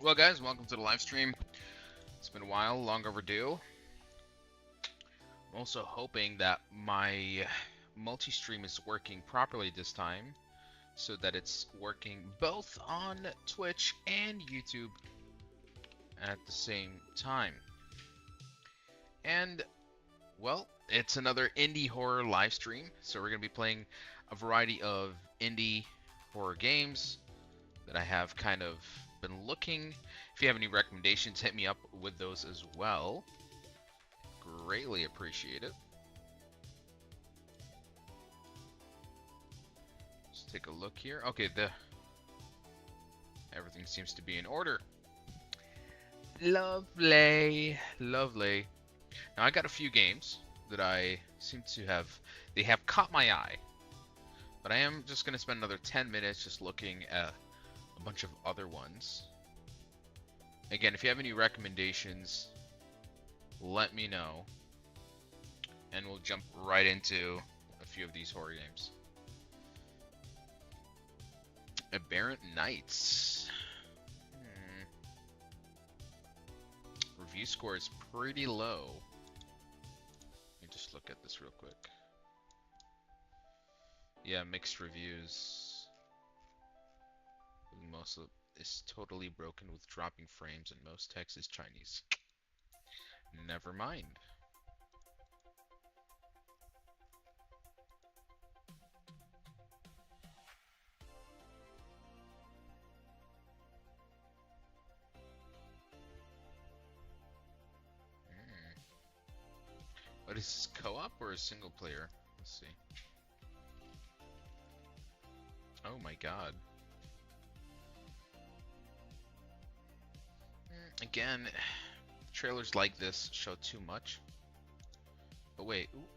Well, guys, welcome to the live stream. It's been a while, long overdue. I'm also hoping that my multi-stream is working properly this time, so that it's working both on Twitch and YouTube at the same time. And, well, it's another indie horror live stream, so we're going to be playing a variety of indie horror games that I have kind of been looking. If you have any recommendations, hit me up with those as well. Greatly appreciate it. Let's take a look here. Okay, everything seems to be in order. Lovely, lovely. Now I got a few games that I seem to have, they have caught my eye. But I am just gonna spend another 10 minutes just looking at a bunch of other ones. Again, if you have any recommendations, let me know, and we'll jump right into a few of these horror games. Aberrant Nights. Review score is pretty low. Let me just look at this real quick. Yeah, mixed reviews. Most of is totally broken with dropping frames, and most text is Chinese. Never mind. What is this, co-op or a single player? Let's see. Oh my god. Again, trailers like this show too much. But wait, ooh.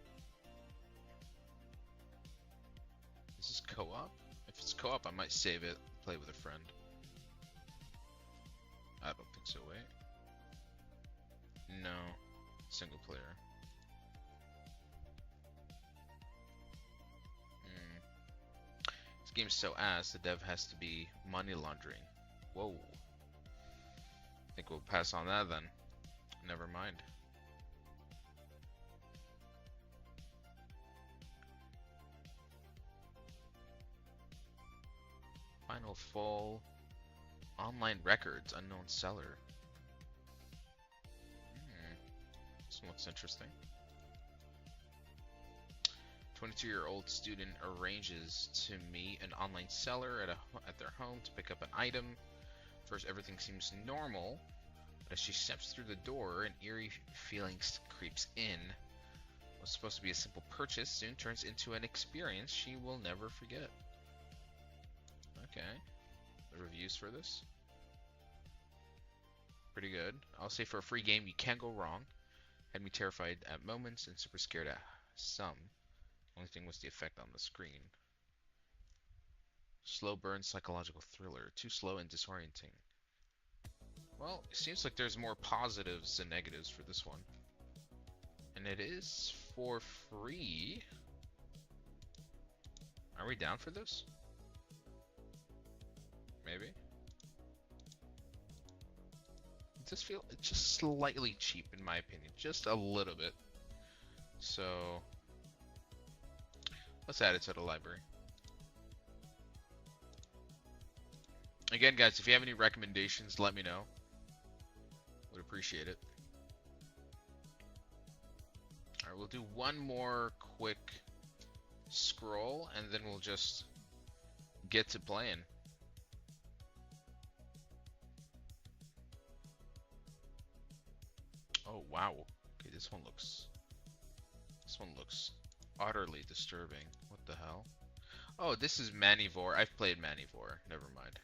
Is this co-op? If it's co-op, I might save it, play with a friend. I don't think so, wait. No, single player. This game's so ass, the dev has to be money laundering. Whoa. I think we'll pass on that then. Never mind. Final Fall. Online records, unknown seller. This one looks interesting. 22-year-old student arranges to meet an online seller at their home to pick up an item. First, everything seems normal, but as she steps through the door, an eerie feeling creeps in. What's supposed to be a simple purchase soon turns into an experience she will never forget. Okay. The reviews for this? Pretty good. I'll say for a free game, you can't go wrong. Had me terrified at moments and super scared at some. Only thing was the effect on the screen. Slow burn psychological thriller. Too slow and disorienting. Well, it seems like there's more positives than negatives for this one. And it is for free. Are we down for this? Maybe. It just feels just slightly cheap in my opinion. Just a little bit. So let's add it to the library. Again, guys, if you have any recommendations, let me know. Would appreciate it. Alright, we'll do one more quick scroll, and then we'll just get to playing. Oh, wow. Okay, this one looks utterly disturbing. What the hell? Oh, this is Manivore. I've played Manivore. Never mind.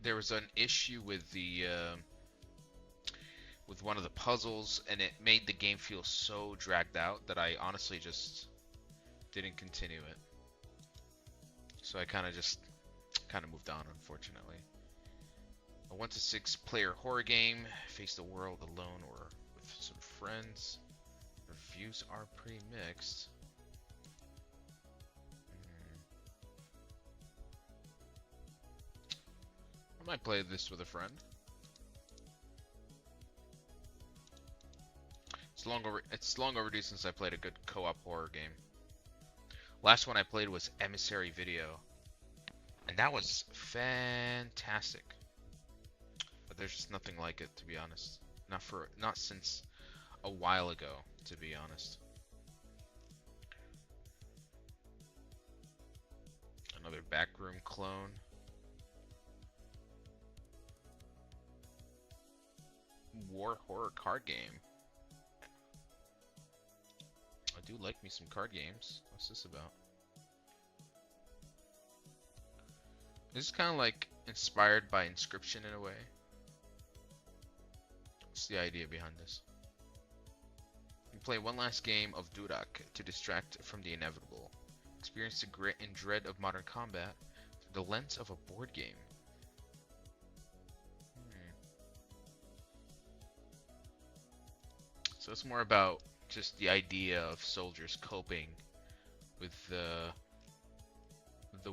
There was an issue with the with one of the puzzles, and it made the game feel so dragged out that I honestly just didn't continue it. So I kind of moved on, unfortunately. A 1 to 6 player horror game. Face the world alone or with some friends. Reviews are pretty mixed. I might play this with a friend. It's long overdue since I played a good co-op horror game. Last one I played was Emissary Video, and that was fantastic. But there's just nothing like it, to be honest. Not since a while ago, to be honest. Another backroom clone. War horror card game. I do like me some card games. What's this about? This is kind of like inspired by Inscription in a way. What's the idea behind this? You play one last game of Durak to distract from the inevitable. Experience the grit and dread of modern combat through the lens of a board game. So it's more about just the idea of soldiers coping with the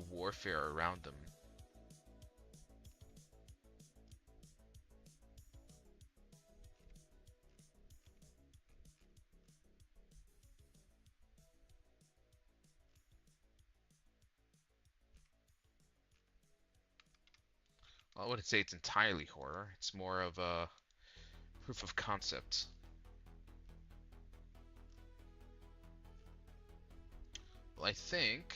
warfare around them. Well, I wouldn't say it's entirely horror. It's more of a proof of concept. Well, I think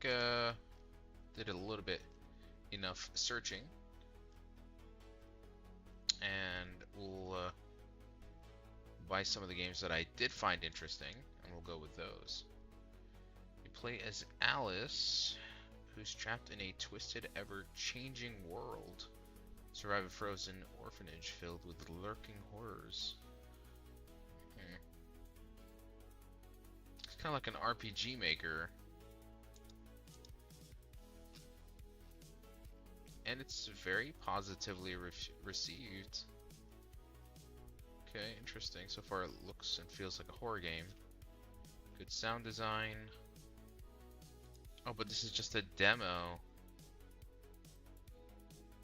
did a little bit enough searching, and we'll buy some of the games that I did find interesting, and we'll go with those. You play as Alice, who's trapped in a twisted, ever-changing world. Survive a frozen orphanage filled with lurking horrors. It's kind of like an RPG maker. And it's very positively received. Okay, interesting. So far it looks and feels like a horror game. Good sound design. Oh, but this is just a demo.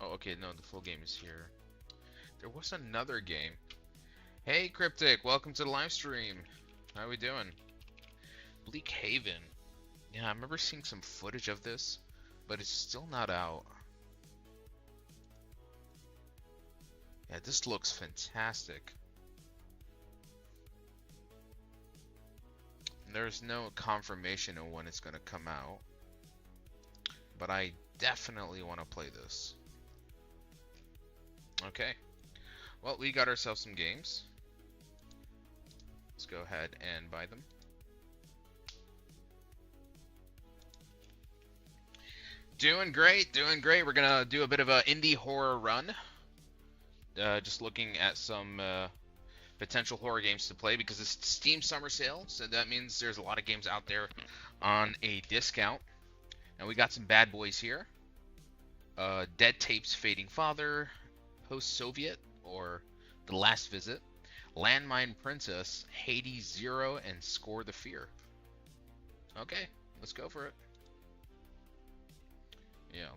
Oh, okay, no, the full game is here. There was another game. Hey, Cryptic, welcome to the live stream. How we doing? Bleak Haven. Yeah, I remember seeing some footage of this, but it's still not out. Yeah, this looks fantastic. There's no confirmation of when it's going to come out, but I definitely want to play this. Okay, well, we got ourselves some games. Let's go ahead and buy them. Doing great, doing great. We're gonna do a bit of an indie horror run. Just looking at some potential horror games to play because it's Steam Summer Sale, so that means there's a lot of games out there on a discount. And we got some bad boys here. Dead Tapes Fading Father, Post-Soviet, or The Last Visit, Landmine Princess, Hades Zero, and Score the Fear. Okay, let's go for it. Yeah.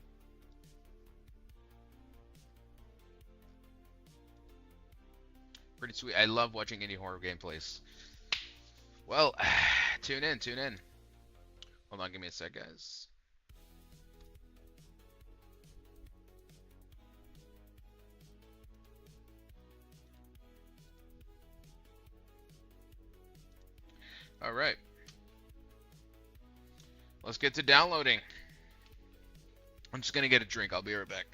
Pretty sweet. I love watching indie horror gameplays. Well, tune in, tune in. Hold on, give me a sec, guys. All right. Let's get to downloading. I'm just gonna get a drink. I'll be right back.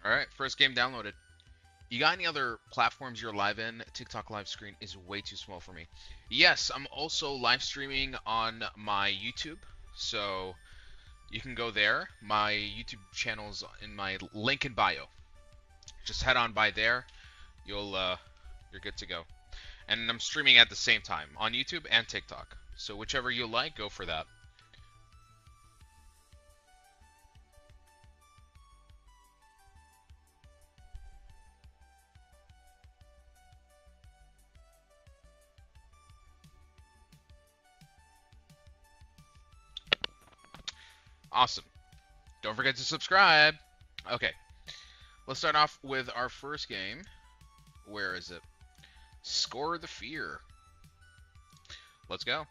All right, first game downloaded. You got any other platforms you're live in? TikTok live screen is way too small for me. Yes, I'm also live streaming on my YouTube. So you can go there. My YouTube channel's in my link in bio. Just head on by there. You're good to go. And I'm streaming at the same time on YouTube and TikTok. So whichever you like, go for that. Awesome. Don't forget to subscribe. Okay, let's start off with our first game. Where is it? Score the Fear. Let's go.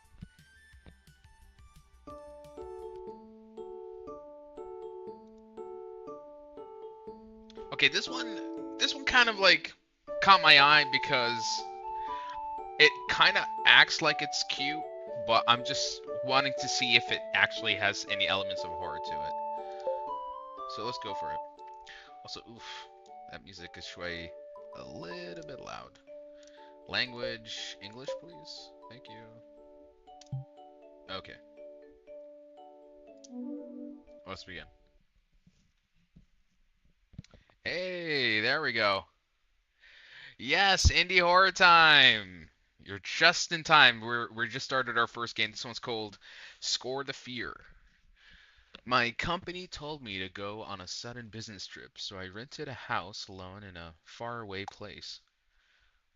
Okay, this one kind of like caught my eye because it kind of acts like it's cute, but I'm just wanting to see if it actually has any elements of horror to it. So let's go for it. Also, oof, that music is way a little bit loud. Language, English, please. Thank you. Okay, let's begin. Hey, there we go. Yes, indie horror time. You're just in time. We're just started our first game. This one's called Score the Fear. My company told me to go on a sudden business trip, so I rented a house alone in a faraway place.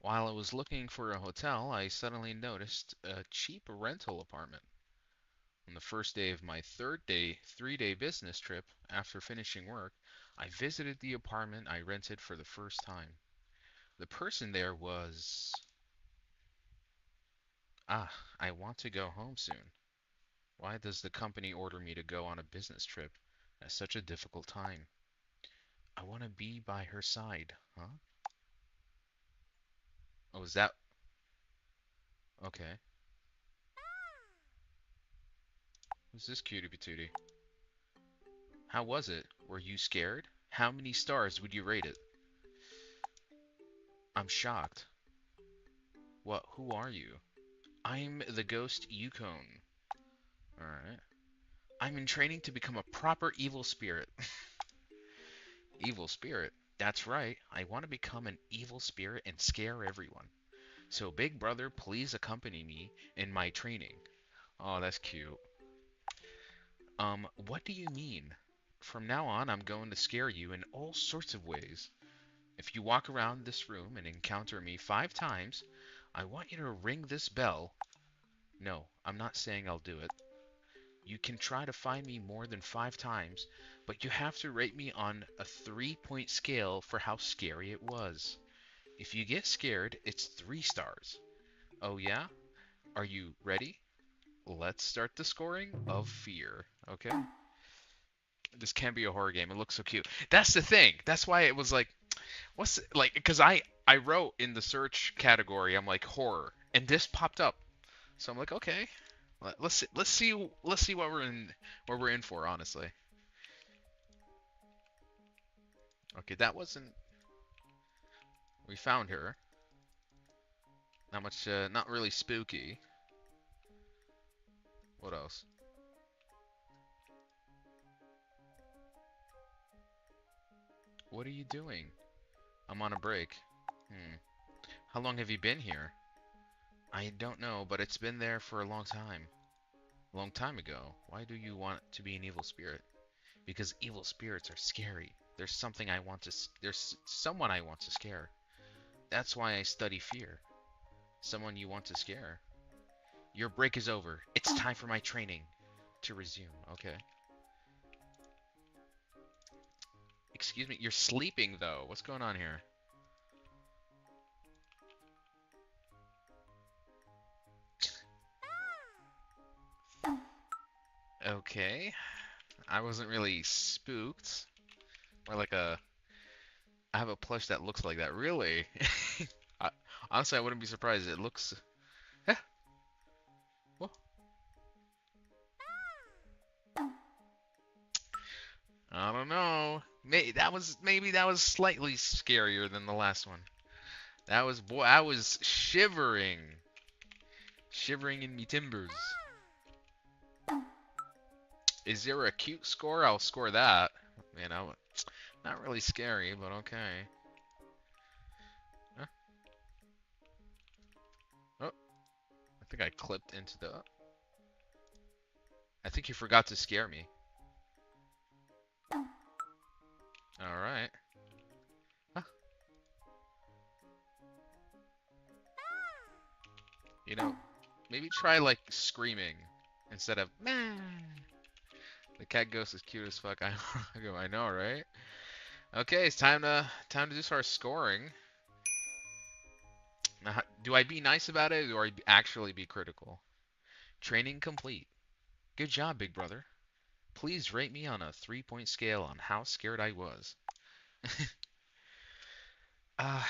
While I was looking for a hotel, I suddenly noticed a cheap rental apartment. On the first day of my 3-day business trip, after finishing work, I visited the apartment I rented for the first time. The person there was... Ah, I want to go home soon. Why does the company order me to go on a business trip at such a difficult time? I want to be by her side, huh? Oh, is that... Okay. Who's this cutie patootie? How was it? Were you scared? How many stars would you rate it? I'm shocked. What? Who are you? I'm the ghost Yukon. Alright. I'm in training to become a proper evil spirit. Evil spirit? That's right. I want to become an evil spirit and scare everyone. So, Big Brother, please accompany me in my training. Oh, that's cute. What do you mean? From now on, I'm going to scare you in all sorts of ways. If you walk around this room and encounter me 5 times, I want you to ring this bell. No, I'm not saying I'll do it. You can try to find me more than 5 times, but you have to rate me on a 3-point scale for how scary it was. If you get scared, it's 3 stars. Oh yeah? Are you ready? Let's start the scoring of fear. Okay? This can be a horror game. It looks so cute. That's the thing. That's why it was like, what's like? Because I wrote in the search category, I'm like horror, and this popped up. So I'm like, okay, let's see what we're in for. Honestly. Okay, that wasn't. We found her. Not much. Not really spooky. What else? What are you doing? I'm on a break. Hmm. How long have you been here? I don't know, but it's been there for a long time. A long time ago. Why do you want to be an evil spirit? Because evil spirits are scary. There's someone I want to scare. That's why I study fear. Someone you want to scare. Your break is over. It's time for my training to resume. Okay. Excuse me. You're sleeping though. What's going on here? Okay. I wasn't really spooked. Or like I have a plush that looks like that. Really? I, honestly, I wouldn't be surprised. It looks. Eh, well, I don't know. Maybe that was slightly scarier than the last one. That was boy, I was shivering in me timbers. Is there a cute score? I'll score that. You know, not really scary, but okay. Huh? Oh, I think I clipped into the. I think you forgot to scare me. All right. Huh. You know, maybe try like screaming instead of meh. The cat ghost is cute as fuck. I know, right? Okay, it's time to do our scoring. Now, do I be nice about it or actually be critical? Training complete. Good job, big brother. Please rate me on a 3-point scale on how scared I was. uh,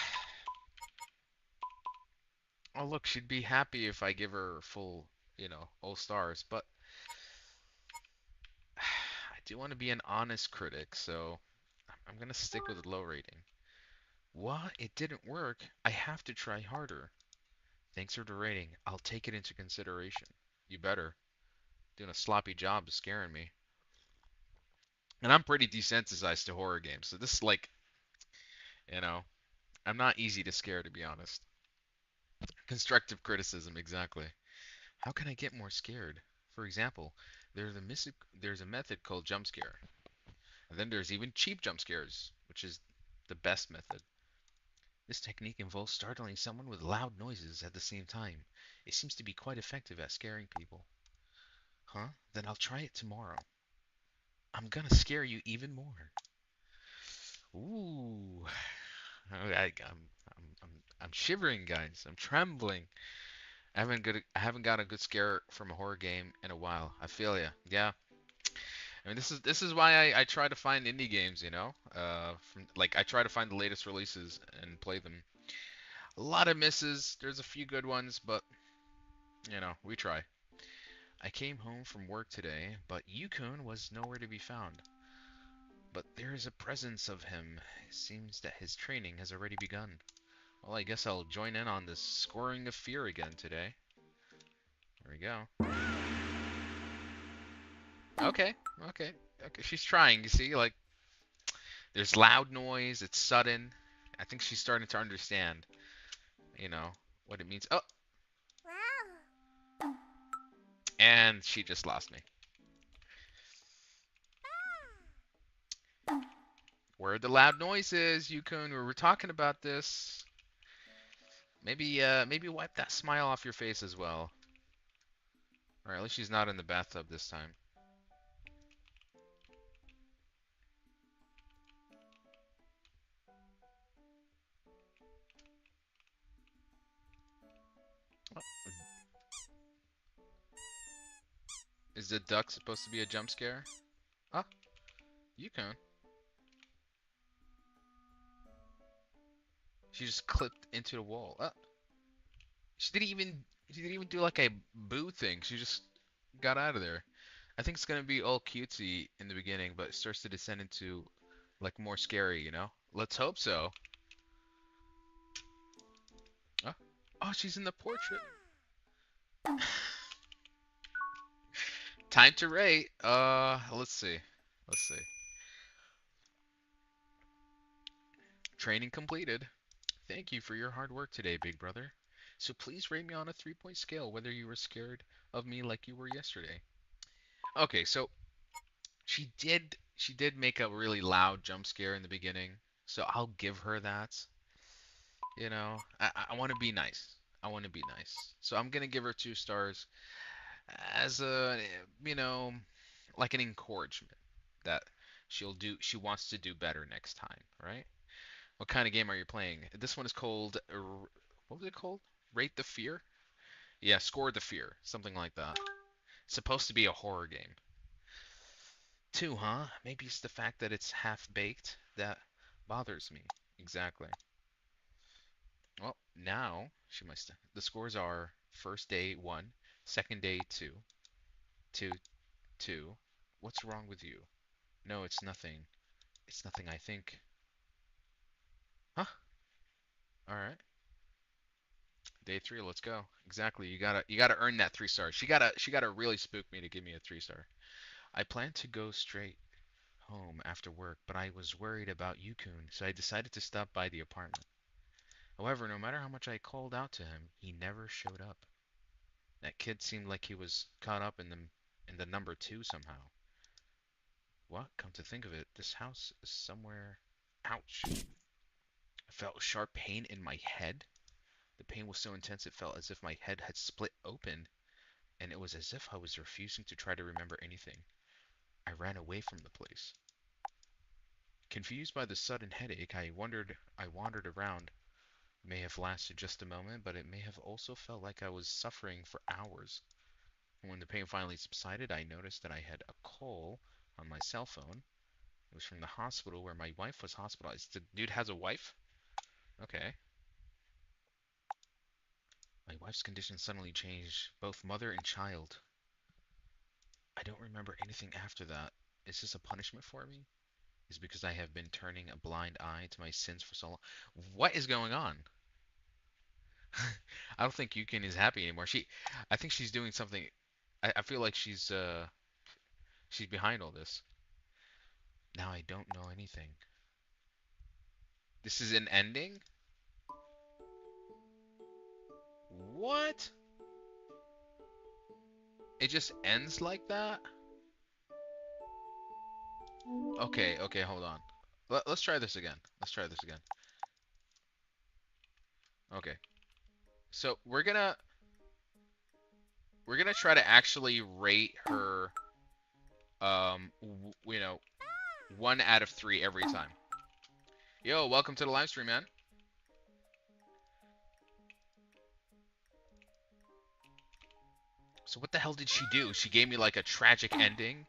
oh look, she'd be happy if I give her full, all stars, but I do want to be an honest critic, so I'm gonna stick with a low rating. What? It didn't work. I have to try harder. Thanks for the rating. I'll take it into consideration. You better. Doing a sloppy job of scaring me. And I'm pretty desensitized to horror games, so this is like, you know, I'm not easy to scare, to be honest. Constructive criticism, exactly. How can I get more scared? For example, there's a method called jump scare. And then there's even cheap jump scares, which is the best method. This technique involves startling someone with loud noises at the same time. It seems to be quite effective at scaring people. Huh? Then I'll try it tomorrow. I'm gonna scare you even more. Ooh. I'm shivering, guys. I'm trembling. I haven't got a good scare from a horror game in a while. I feel ya. Yeah. I mean, this is why I try to find indie games, from like I try to find the latest releases and play them. A lot of misses. There's a few good ones, but we try. I came home from work today, but Yukon was nowhere to be found. But there is a presence of him. It seems that his training has already begun. Well, I guess I'll join in on this scoring of fear again today. There we go. Okay, okay, okay. She's trying, you see? Like, there's loud noise, it's sudden. I think she's starting to understand, you know, what it means. Oh, and she just lost me. Where are the loud noises, Yukon? We were talking about this. Maybe wipe that smile off your face as well. Or at least she's not in the bathtub this time. Oh, is the duck supposed to be a jump scare? Oh, Yukon. She just clipped into the wall. Oh, she didn't even do like a boo thing. She just got out of there. I think it's gonna be all cutesy in the beginning, but it starts to descend into like more scary, you know? Let's hope so. Oh, oh, she's in the portrait. Time to rate. Let's see. Let's see. Training completed. Thank you for your hard work today, big brother. So please rate me on a 3-point scale whether you were scared of me like you were yesterday. Okay, so she did make a really loud jump scare in the beginning, so I'll give her that. I want to be nice. I want to be nice. So I'm gonna give her 2 stars as a, you know, like an encouragement that she wants to do better next time, right? What kind of game are you playing? This one is called, what was it called? Rate the Fear? Yeah, Score the Fear, something like that. It's supposed to be a horror game. 2, huh? Maybe it's the fact that it's half baked that bothers me. Exactly. Well, now she must. The scores are first day 1, second day 2, 2, 2. What's wrong with you? No, it's nothing. It's nothing I think. Huh? All right. Day three, let's go. Exactly. You gotta earn that 3 stars. She gotta really spook me to give me a 3 star. I planned to go straight home after work, but I was worried about Yukun, so I decided to stop by the apartment. However, no matter how much I called out to him, he never showed up. That kid seemed like he was caught up in the number two somehow. What? Come to think of it, this house is somewhere. Ouch. I felt sharp pain in my head. The pain was so intense it felt as if my head had split open, and it was as if I was refusing to try to remember anything. I ran away from the place. Confused by the sudden headache, I wandered around. It may have lasted just a moment, but it may have also felt like I was suffering for hours. When the pain finally subsided, I noticed that I had a call on my cell phone. It was from the hospital where my wife was hospitalized. The dude has a wife? Okay. My wife's condition suddenly changed, both mother and child. I don't remember anything after that. Is this a punishment for me? Is it because I have been turning a blind eye to my sins for so long? What is going on? I don't think Yukin is happy anymore. I think she's doing something. I feel like she's behind all this. Now I don't know anything. This is an ending? What? It just ends like that? Okay, okay, hold on. Let's try this again. Let's try this again. Okay. So we're gonna try to actually rate her you know, 1 out of 3 every time. Yo, welcome to the live stream, man. So what the hell did she do? She gave me like a tragic ending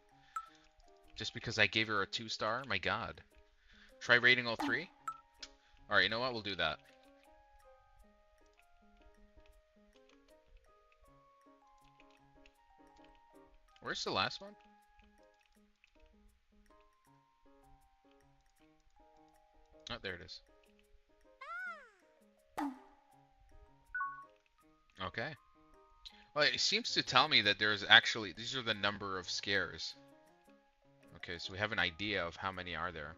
just because I gave her a 2 star? My god. Try rating all 3? Alright, you know what? We'll do that. Where's the last one? Oh, there it is. Okay. Well, it seems to tell me that there's actually, these are the number of scares. Okay, so we have an idea of how many are there.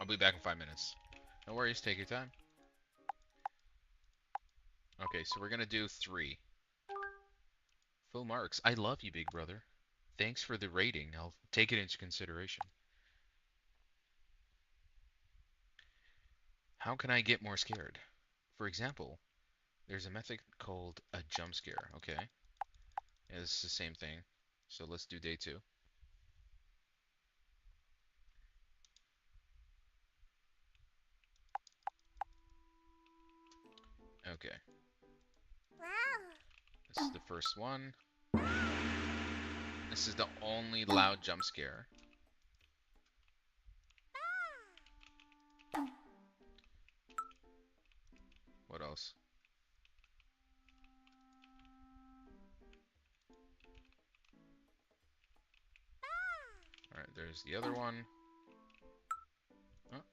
I'll be back in 5 minutes. No worries, take your time. Okay, so we're gonna do 3. Full marks. I love you, big brother. Thanks for the rating. I'll take it into consideration. How can I get more scared? For example, there's a method called a jump scare. Okay, yeah, this is the same thing. So let's do day 2. Okay, this is the first one. This is the only loud jump scare. What else? Alright, there's the other one. Oh.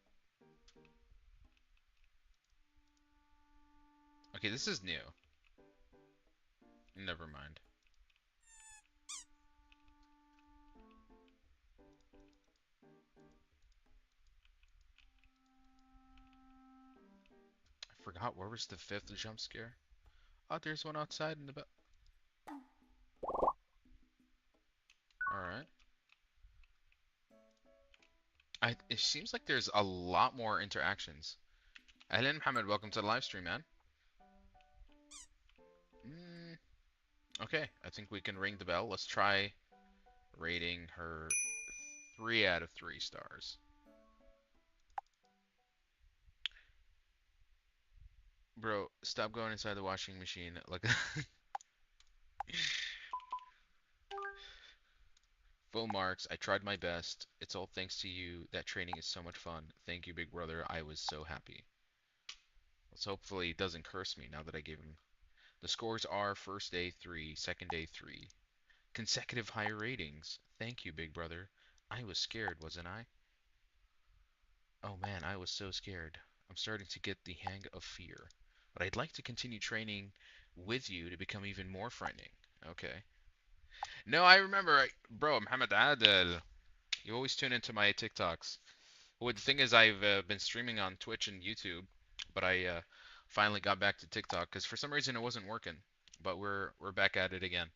Okay, this is new. Never mind. I forgot where was the 5th jump scare. Oh, there's one outside in the back. Alright. It seems like there's a lot more interactions. Ahlan Muhammad, welcome to the live stream, man. Okay, I think we can ring the bell. Let's try rating her 3 out of 3 stars. Bro, stop going inside the washing machine. Like full marks. I tried my best. It's all thanks to you. That training is so much fun. Thank you, big brother. I was so happy. Let's hopefully it doesn't curse me now that I gave him. The scores are first day 3, second day 3. Consecutive high ratings. Thank you, big brother. I was scared, wasn't I? Oh man, I was so scared. I'm starting to get the hang of fear. But I'd like to continue training with you to become even more frightening. Okay. No, I remember, bro, Muhammad Adel. You always tune into my TikToks. Well, the thing is, I've been streaming on Twitch and YouTube, but I finally got back to TikTok because for some reason it wasn't working. But we're back at it again.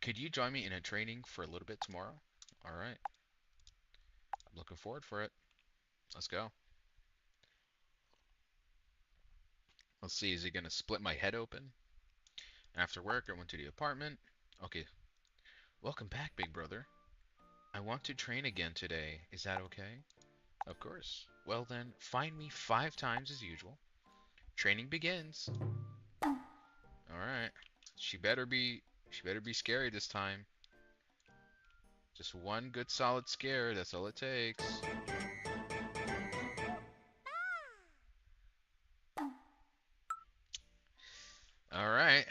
Could you join me in a training for a little bit tomorrow? All right. I'm looking forward for it. Let's go. Let's see. Is he gonna split my head open? After work, I went to the apartment. Okay. Welcome back, big brother. I want to train again today. Is that okay? Of course. Well then, find me 5 times as usual. Training begins. All right. She better be scary this time. Just one good solid scare, that's all it takes. All right.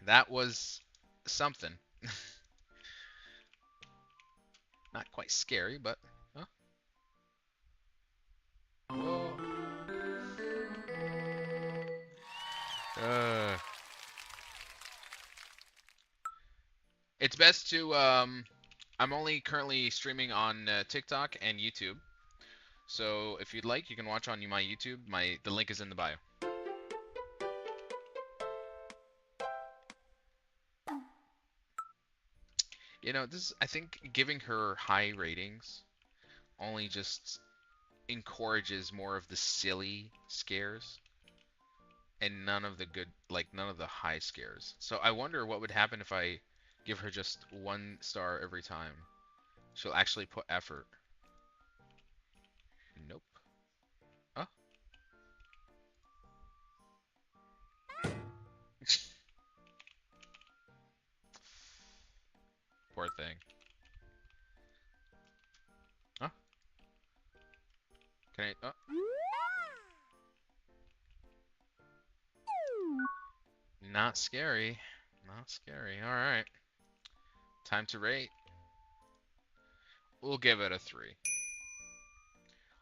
That was something. Not quite scary, but huh? Whoa. Uh, it's best to I'm only currently streaming on TikTok and YouTube. So if you'd like, you can watch on my YouTube. The link is in the bio. This I think giving her high ratings only just encourages more of the silly scares and none of the high scares. So I wonder what would happen if I give her just 1 star every time. She'll actually put effort. Nope. Oh. Poor thing. Oh. Can I? Oh. Not scary. Not scary. All right. Time to rate. We'll give it a 3.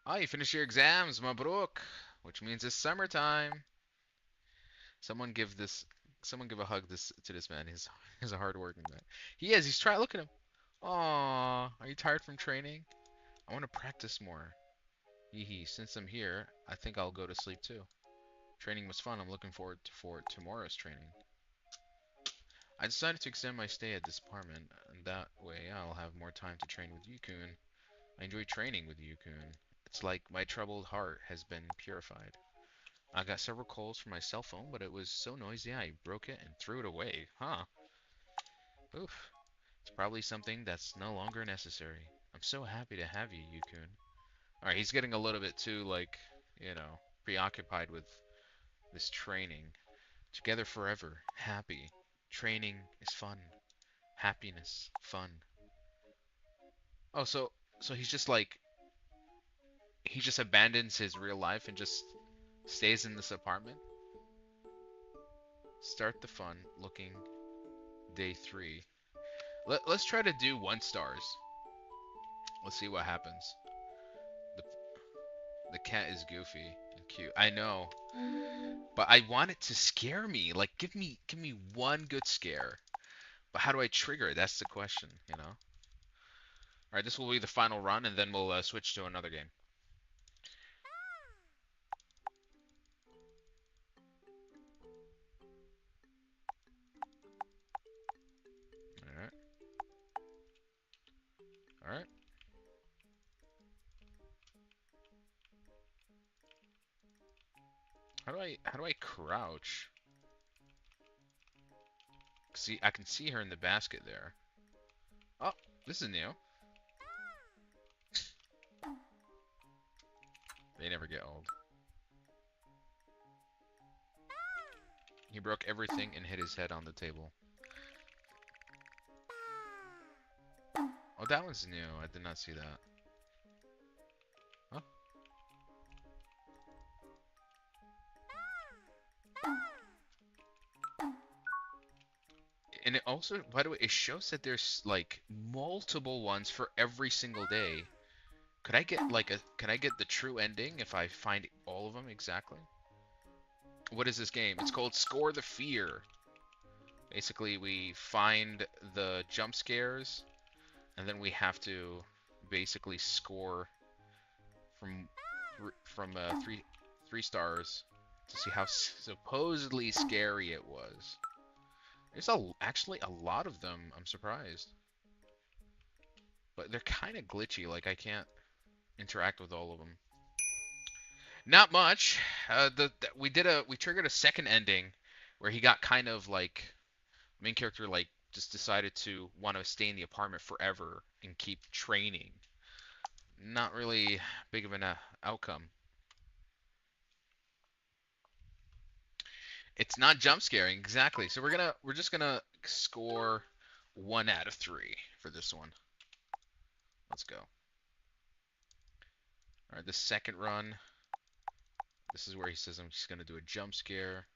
Oh, you finished your exams, Mabruk, which means it's summertime. Someone give this. Someone give a hug to this man. He's a hard-working man. He is. He's trying. Look at him. Aw, are you tired from training? I want to practice more. Hee hee. Since I'm here, I think I'll go to sleep too. Training was fun. I'm looking forward for tomorrow's training. I decided to extend my stay at this apartment, and that way I'll have more time to train with Yukun. I enjoy training with Yukun. It's like my troubled heart has been purified. I got several calls from my cell phone, but it was so noisy I broke it and threw it away. Huh. Oof. It's probably something that's no longer necessary. I'm so happy to have you, Yukun. Alright, he's getting a little bit too, preoccupied with this training. Together forever. Happy. Training is fun. Happiness. Fun. Oh, so he's just like he just abandons his real life and just stays in this apartment? Start the fun looking day 3. Let's try to do 1 stars. Let's see what happens. The the cat is goofy and cute. I know. But I want it to scare me. Like give me one good scare. But how do I trigger it? That's the question, you know? Alright, this will be the final run, and then we'll switch to another game. Alright. Alright. How do I crouch? See, I can see her in the basket there. Oh, this is new. They never get old. He broke everything and hit his head on the table. Oh, that one's new. I did not see that. Huh? And it also, by the way, it shows that there's like multiple ones for every single day. Could I get like a? Can I get the true ending if I find all of them exactly? What is this game? It's called Score the Fear. Basically, we find the jump scares, and then we have to basically score from three stars to see how supposedly scary it was. There's actually a lot of them. I'm surprised, but they're kind of glitchy. Like I can't interact with all of them. Not much. We triggered a second ending where he got kind of like main character like just decided to want to stay in the apartment forever and keep training. Not really big of an outcome. It's not jump scaring exactly. So we're just gonna score 1 out of 3 for this one. Let's go. All right, the second run. This is where he says he's gonna do a jump scare.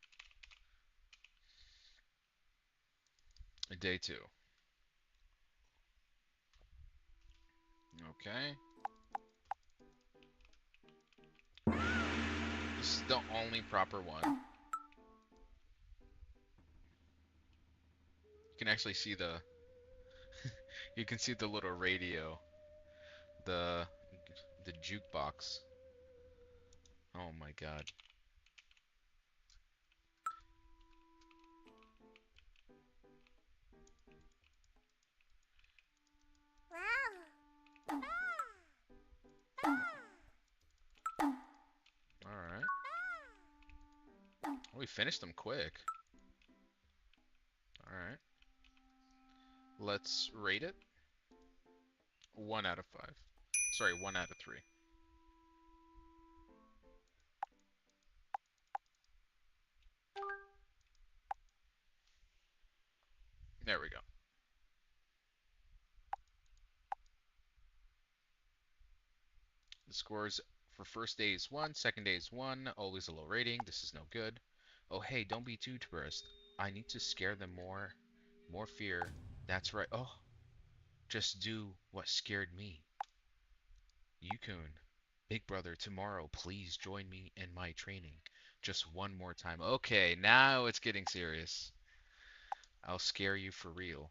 Day 2. Okay. This is the only proper one. You can actually see the you can see the little radio, the the jukebox. Oh my god. All right. We finished them quick. All right. Let's rate it. 1 out of 5. Sorry, 1 out of 3. There we go. The scores for first day is 1, second day is 1, always a low rating. This is no good. Oh, hey, don't be too depressed. I need to scare them more. More fear. That's right. Oh, just do what scared me. Yukun. Big brother, tomorrow, please join me in my training. Just one more time. Okay, now it's getting serious. I'll scare you for real.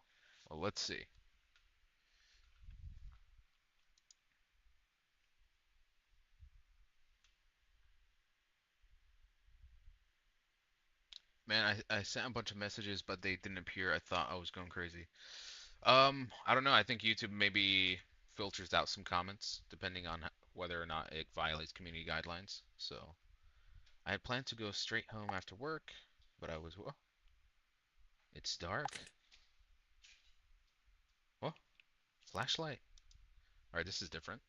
Well, let's see. Man, I sent a bunch of messages, but they didn't appear. I thought I was going crazy. I don't know. I think YouTube maybe filters out some comments depending on whether or not it violates community guidelines. So I had planned to go straight home after work, but I was, oh, it's dark. Oh, flashlight. All right, this is different.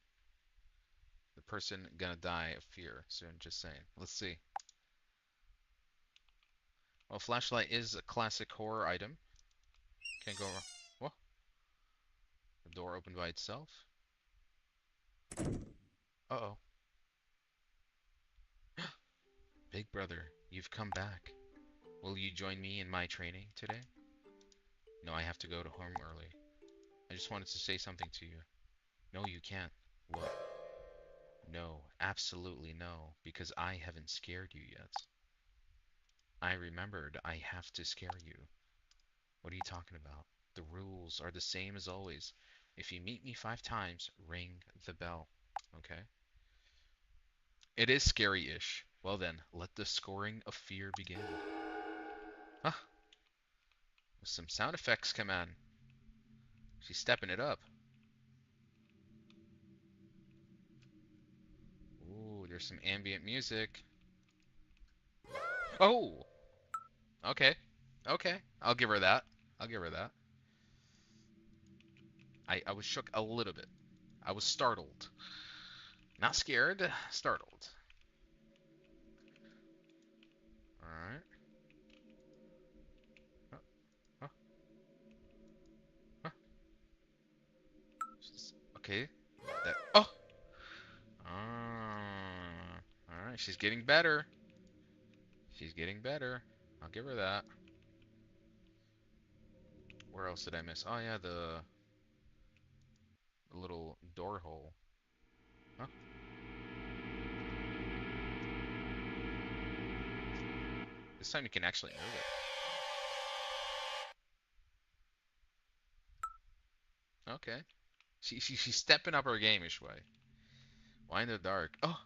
The person gonna die of fear soon. Just saying. Let's see. Well, flashlight is a classic horror item. Can't go wrong. What? The door opened by itself. Uh-oh. Big brother, you've come back. Will you join me in my training today? No, I have to go to home early. I just wanted to say something to you. No, you can't. What? No, absolutely no, because I haven't scared you yet. I remembered I have to scare you. What are you talking about? The rules are the same as always. If you meet me 5 times, ring the bell. Okay? It is scary-ish. Well then, let the scoring of fear begin. Huh? Some sound effects come on. She's stepping it up. Ooh, there's some ambient music. Oh! Okay. Okay. I'll give her that. I'll give her that. I was shook a little bit. I was startled. Not scared, startled. Alright. Huh, huh, huh. Okay. That. Oh! Alright, she's getting better. She's getting better. I'll give her that. Where else did I miss? Oh yeah, the little door hole. This time you can actually move it. Okay. She's stepping up her game, Ishway. Why in the dark? Oh.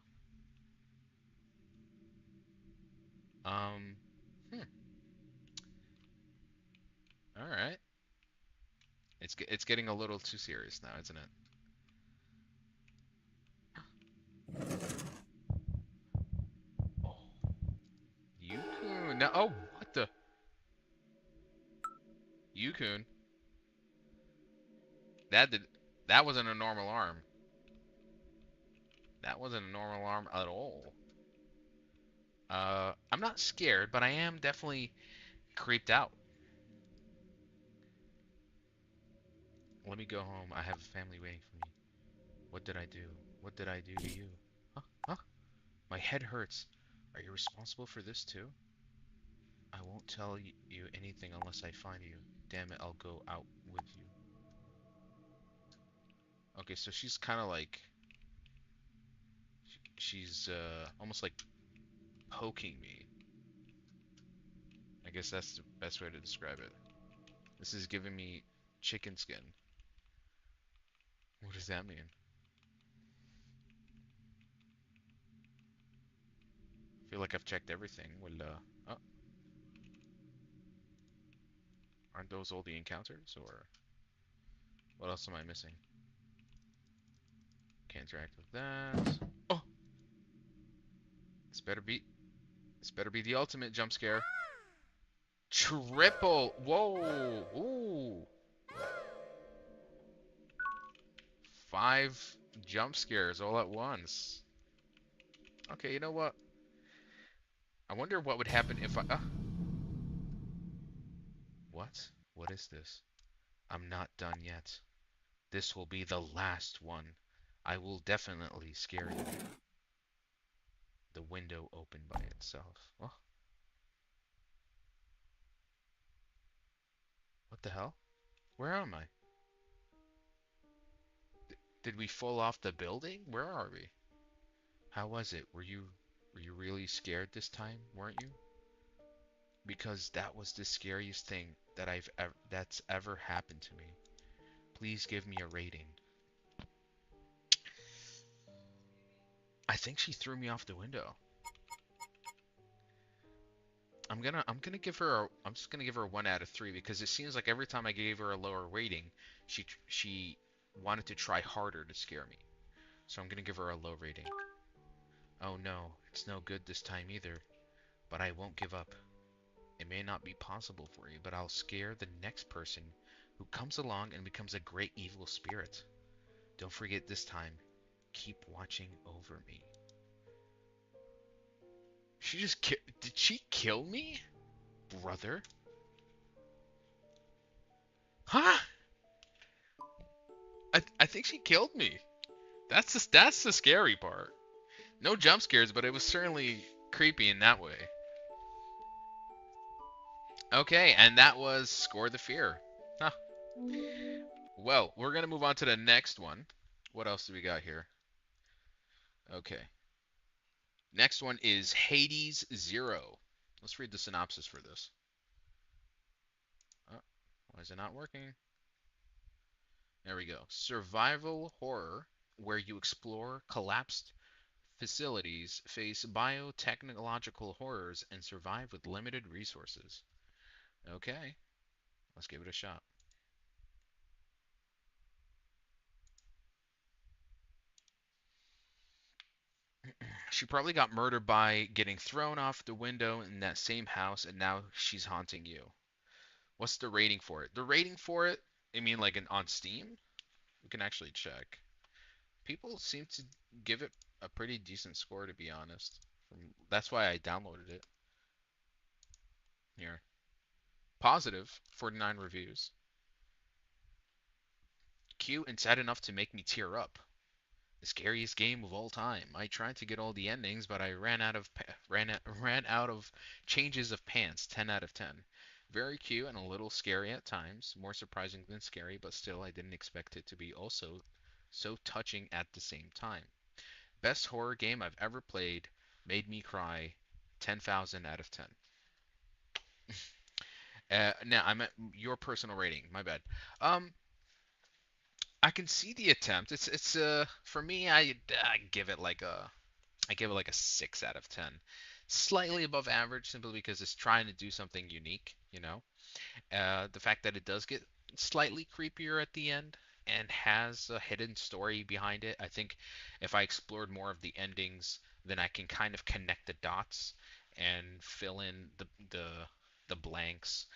Um. Hmm. All right. It's getting a little too serious now, isn't it? Oh. Yukun. No. Oh, what the? Yukun. That did. That wasn't a normal arm. That wasn't a normal arm at all. I'm not scared, but I am definitely creeped out. Let me go home. I have a family waiting for me. What did I do? What did I do to you? Huh? Huh? My head hurts. Are you responsible for this too? I won't tell you anything unless I find you. Damn it, I'll go out with you. Okay, so she's kind of like she's almost like poking me. I guess that's the best way to describe it. This is giving me chicken skin. What does that mean? I feel like I've checked everything. Well, oh, aren't those all the encounters, or what else am I missing? Can't interact with that. Oh, this better be the ultimate jump scare. Triple. Whoa. Ooh. 5 jump scares all at once. Okay, you know what? I wonder what would happen if I... What? What is this? I'm not done yet. This will be the last one. I will definitely scare you. The window opened by itself. Oh, what the hell? Where am I? Did we fall off the building? Where are we? How was it? Were you really scared this time, weren't you? Because that was the scariest thing that's ever happened to me. Please give me a rating. I think she threw me off the window. I'm just gonna give her a 1 out of 3 because it seems like every time I gave her a lower rating, she wanted to try harder to scare me. So I'm gonna give her a low rating. Oh no, it's no good this time either. But I won't give up. It may not be possible for you, but I'll scare the next person who comes along and becomes a great evil spirit. Don't forget this time. Keep watching over me. Did she kill me? Brother? Huh? I think she killed me. That's the scary part. No jump scares, but it was certainly creepy in that way. Okay, and that was Score the Fear. Huh. Well, we're gonna move on to the next one. What else do we got here? Okay. Next one is Hades Zero. Let's read the synopsis for this. Oh, why is it not working? There we go. Survival horror where you explore collapsed facilities, face biotechnological horrors, and survive with limited resources. Okay, let's give it a shot. She probably got murdered by getting thrown off the window in that same house, and now she's haunting you. What's the rating for it? The rating for it, I mean like on Steam? We can actually check. People seem to give it a pretty decent score, to be honest. That's why I downloaded it. Here. Positive, 49 reviews. Cute and sad enough to make me tear up. The scariest game of all time. I tried to get all the endings, but I ran out of changes of pants. 10 out of 10. Very cute and a little scary at times. More surprising than scary, but still I didn't expect it to be also so touching at the same time. Best horror game I've ever played. Made me cry. 10,000 out of 10. Now I meant your personal rating. My bad. Um, I can see the attempt. It's for me. I give it like a I give it like a 6 out of 10. Slightly above average simply because it's trying to do something unique. The fact that it does get slightly creepier at the end and has a hidden story behind it. I think if I explored more of the endings, then I can kind of connect the dots and fill in the blanks.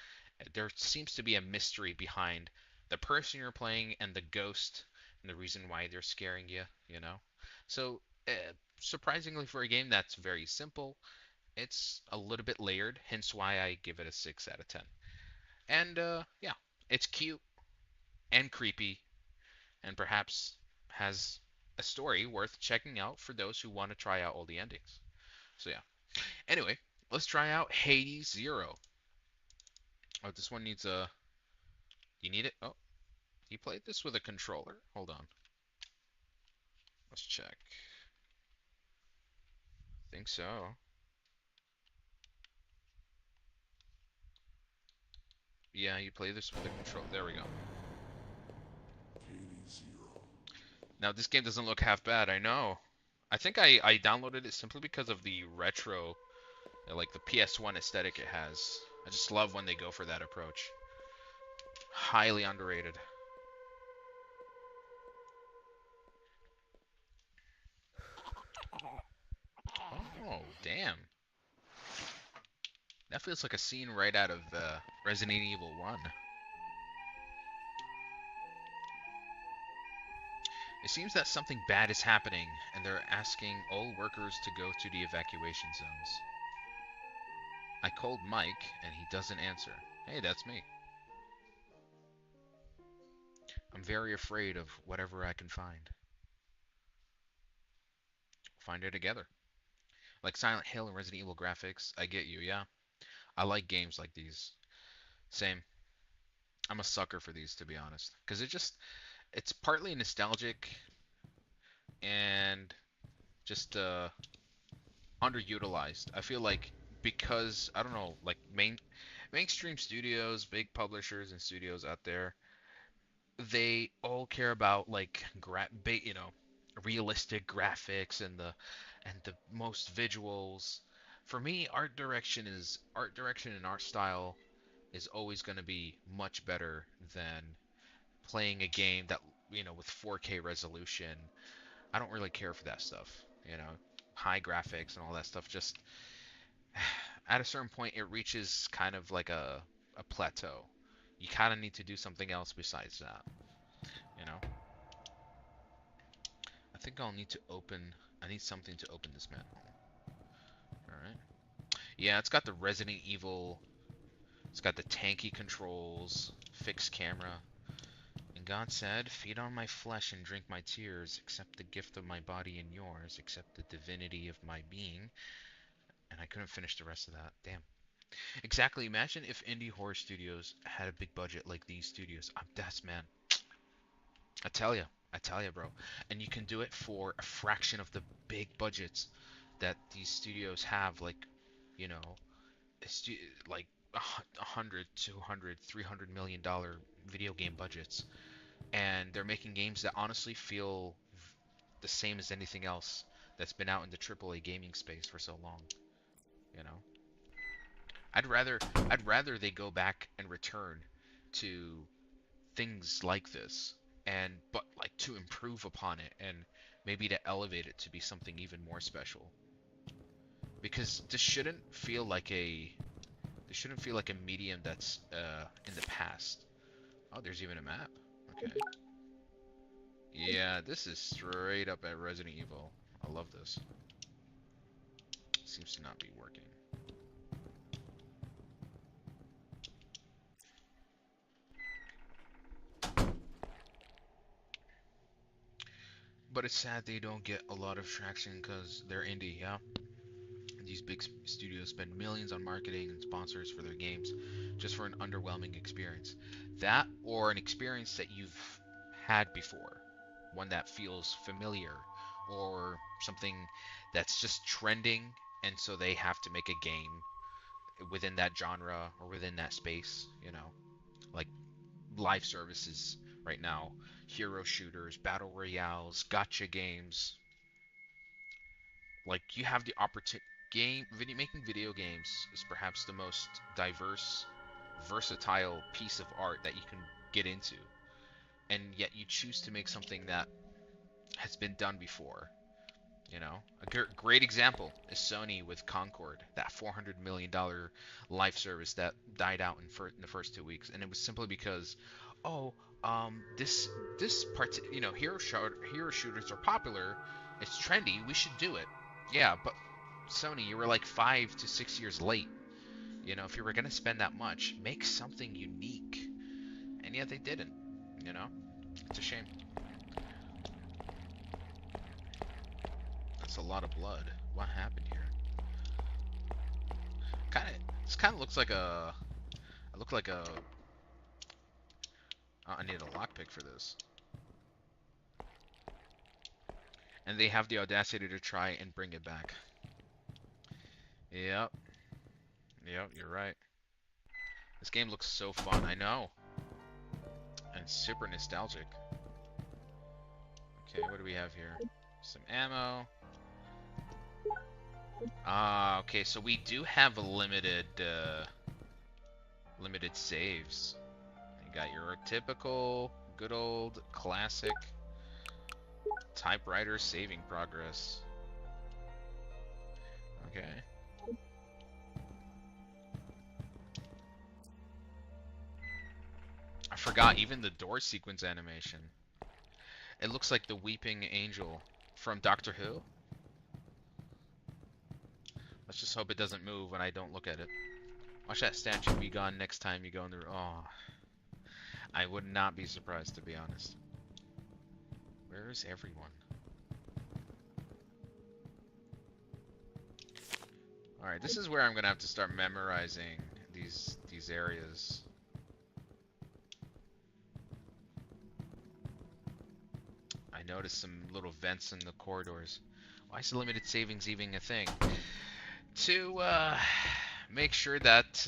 There seems to be a mystery behind the person you're playing and the ghost and the reason why they're scaring you, you know? So, surprisingly for a game that's very simple, it's a little bit layered, hence why I give it a 6 out of 10. And yeah, it's cute and creepy, and perhaps has a story worth checking out for those who want to try out all the endings. So yeah. Anyway, let's try out Hades Zero. Oh, this one needs a. You need it? Oh, you played this with a controller? Hold on. Let's check. Think so. Yeah, you play this with a controller. There we go. Now this game doesn't look half bad. I know. I think I downloaded it simply because of the retro, like the PS1 aesthetic it has. I just love when they go for that approach. Highly underrated. Oh, damn. That feels like a scene right out of Resident Evil 1. It seems that something bad is happening, and they're asking all workers to go to the evacuation zones. I called Mike, and he doesn't answer. Hey, that's me. I'm very afraid of whatever I can find. Find it together. Like Silent Hill and Resident Evil graphics, I get you, yeah. I like games like these. Same. I'm a sucker for these, to be honest. Because it's partly nostalgic and just underutilized. I feel like because I don't know, like mainstream studios, big publishers and studios out there, they all care about like realistic graphics and the most visuals. For me, art direction and art style is always going to be much better than playing a game that with 4K resolution. I don't really care for that stuff. High graphics and all that stuff just at a certain point it reaches kind of like a plateau. You kind of need to do something else besides that, you know? I think I need something to open this map. Alright. Yeah, it's got the Resident Evil, it's got the tanky controls, fixed camera. And God said, feed on my flesh and drink my tears, accept the gift of my body and yours, accept the divinity of my being. And I couldn't finish the rest of that. Damn. Exactly. Imagine if indie horror studios had a big budget like these studios. That's man. I tell you, I tell you, bro. And you can do it for a fraction of the big budgets that these studios have, like, you know, like 100, 200, $300 million video game budgets, and they're making games that honestly feel the same as anything else that's been out in the AAA gaming space for so long. You know, I'd rather they go back and return to things like this, and but like to improve upon it and maybe to elevate it to be something even more special, because this shouldn't feel like a medium that's in the past. Oh, there's even a map. Okay. Yeah, this is straight up at Resident Evil. I love this. Seems to not be working. But it's sad they don't get a lot of traction because they're indie, yeah? These big studios spend millions on marketing and sponsors for their games just for an underwhelming experience. That or an experience that you've had before, one that feels familiar, or something that's just trending, and so they have to make a game within that genre or within that space, you know, like live services right now, hero shooters, battle royales, gotcha games. Like you have the opportunity. Making video games is perhaps the most diverse, versatile piece of art that you can get into, and yet you choose to make something that has been done before. You know, a great example is Sony with Concord, that $400 million live service that died out in the first 2 weeks, and it was simply because, oh, this part, you know, hero shooters are popular, it's trendy, we should do it. Yeah, but Sony, you were like 5 to 6 years late. You know, if you were gonna spend that much, make something unique, and yet they didn't. You know, it's a shame. That's a lot of blood. What happened here? This kind of looks like a. I look like a. I need a lockpick for this. And they have the audacity to try and bring it back. Yep. Yep, you're right. This game looks so fun. I know. And super nostalgic. Okay, what do we have here? Some ammo. Okay, so we do have a limited saves. You got your typical, good old, classic typewriter saving progress. Okay. I forgot even the door sequence animation. It looks like the weeping angel from Doctor Who. Let's just hope it doesn't move when I don't look at it. Watch that statue be gone next time you go in the... Oh. I would not be surprised, to be honest. Where is everyone? Alright, this is where I'm gonna have to start memorizing these areas. I noticed some little vents in the corridors. Why is the limited savings even a thing? To make sure that,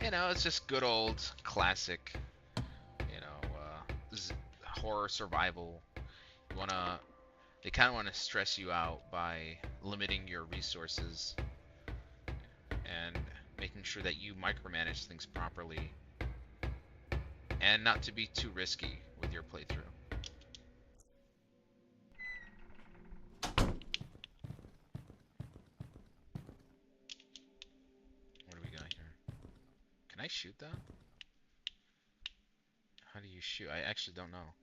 you know, it's just good old classic, you know, horror survival. They kind of want to stress you out by limiting your resources and making sure that you micromanage things properly and not to be too risky with your playthrough. What do we got here? Can I shoot that? How do you shoot? I actually don't know.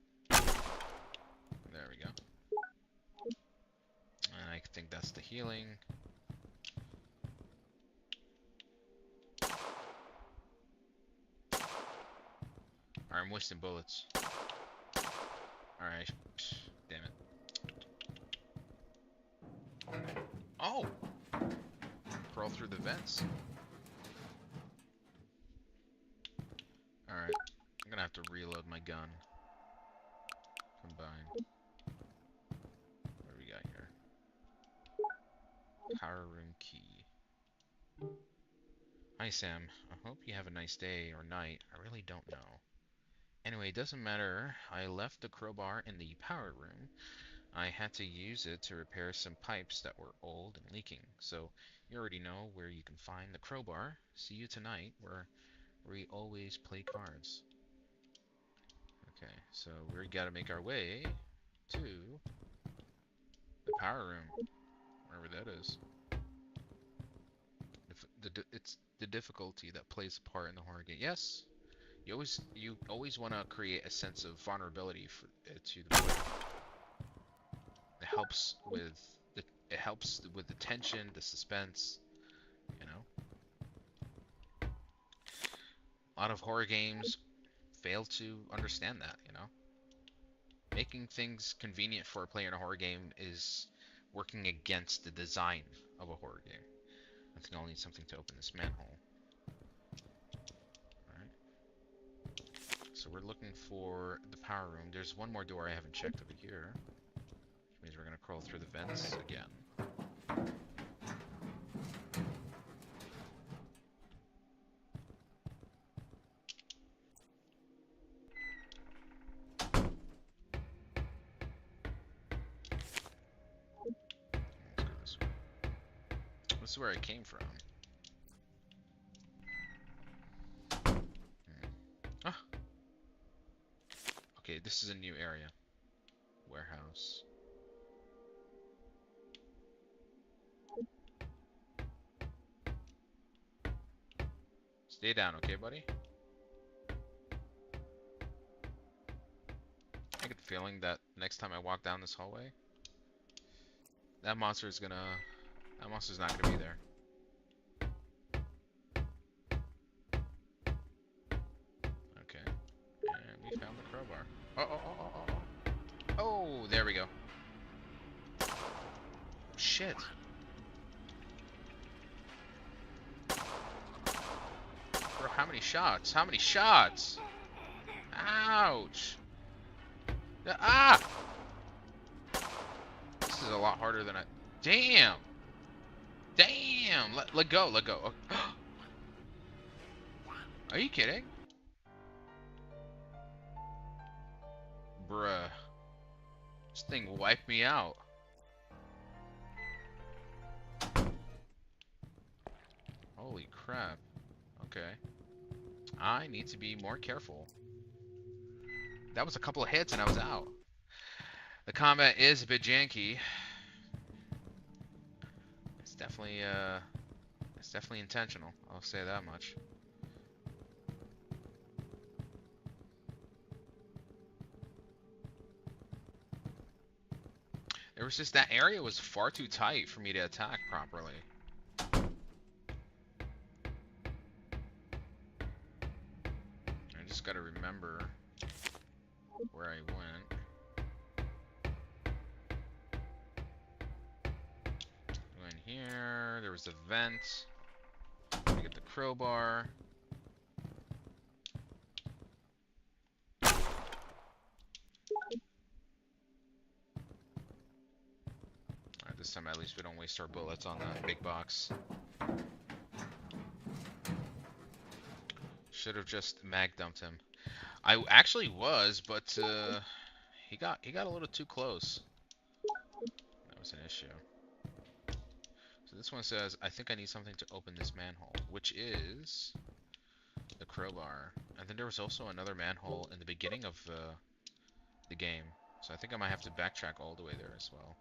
There we go. And I think that's the healing. Alright, I'm wasting bullets. Alright. Damn it. Oh! Crawl through the vents. Alright. I'm gonna have to reload my gun. Combine. What do we got here? Power room key. Hi Sam. I hope you have a nice day or night. I really don't know. Anyway, it doesn't matter. I left the crowbar in the power room. I had to use it to repair some pipes that were old and leaking. So you already know where you can find the crowbar. See you tonight, where we always play cards. Okay, so we gotta make our way to the power room, wherever that is. It's the difficulty that plays a part in the horror game. Yes, you always want to create a sense of vulnerability to the player. It helps with the tension, the suspense. You know, a lot of horror games fail to understand that. You know, making things convenient for a player in a horror game is working against the design of a horror game. I think I'll need something to open this manhole. Alright. So we're looking for the power room. There's one more door I haven't checked over here. Which means we're gonna crawl through the vents again. This is where I came from. Ah. Okay, this is a new area. Warehouse. Stay down, okay, buddy? I get the feeling that next time I walk down this hallway, that monster's not gonna be there. Okay. And we found the crowbar. Oh, there we go. Shit. Bro, how many shots? How many shots? Ouch. Ah! This is a lot harder than I... Damn! Damn! Let go, let go. Are you kidding? Bruh. This thing wiped me out. Holy crap. Okay. I need to be more careful. That was a couple of hits and I was out. The combat is a bit janky. It's definitely intentional. I'll say that much. There was just that area was far too tight for me to attack properly. I just gotta remember where I went. Go in here. There was a vent. I get the crowbar. Alright, this time at least we don't waste our bullets on that big box. Should have just mag dumped him. I actually was, but he got a little too close. That was an issue. So this one says, I think I need something to open this manhole, which is the crowbar. And then there was also another manhole in the beginning of the game. So I think I might have to backtrack all the way there as well.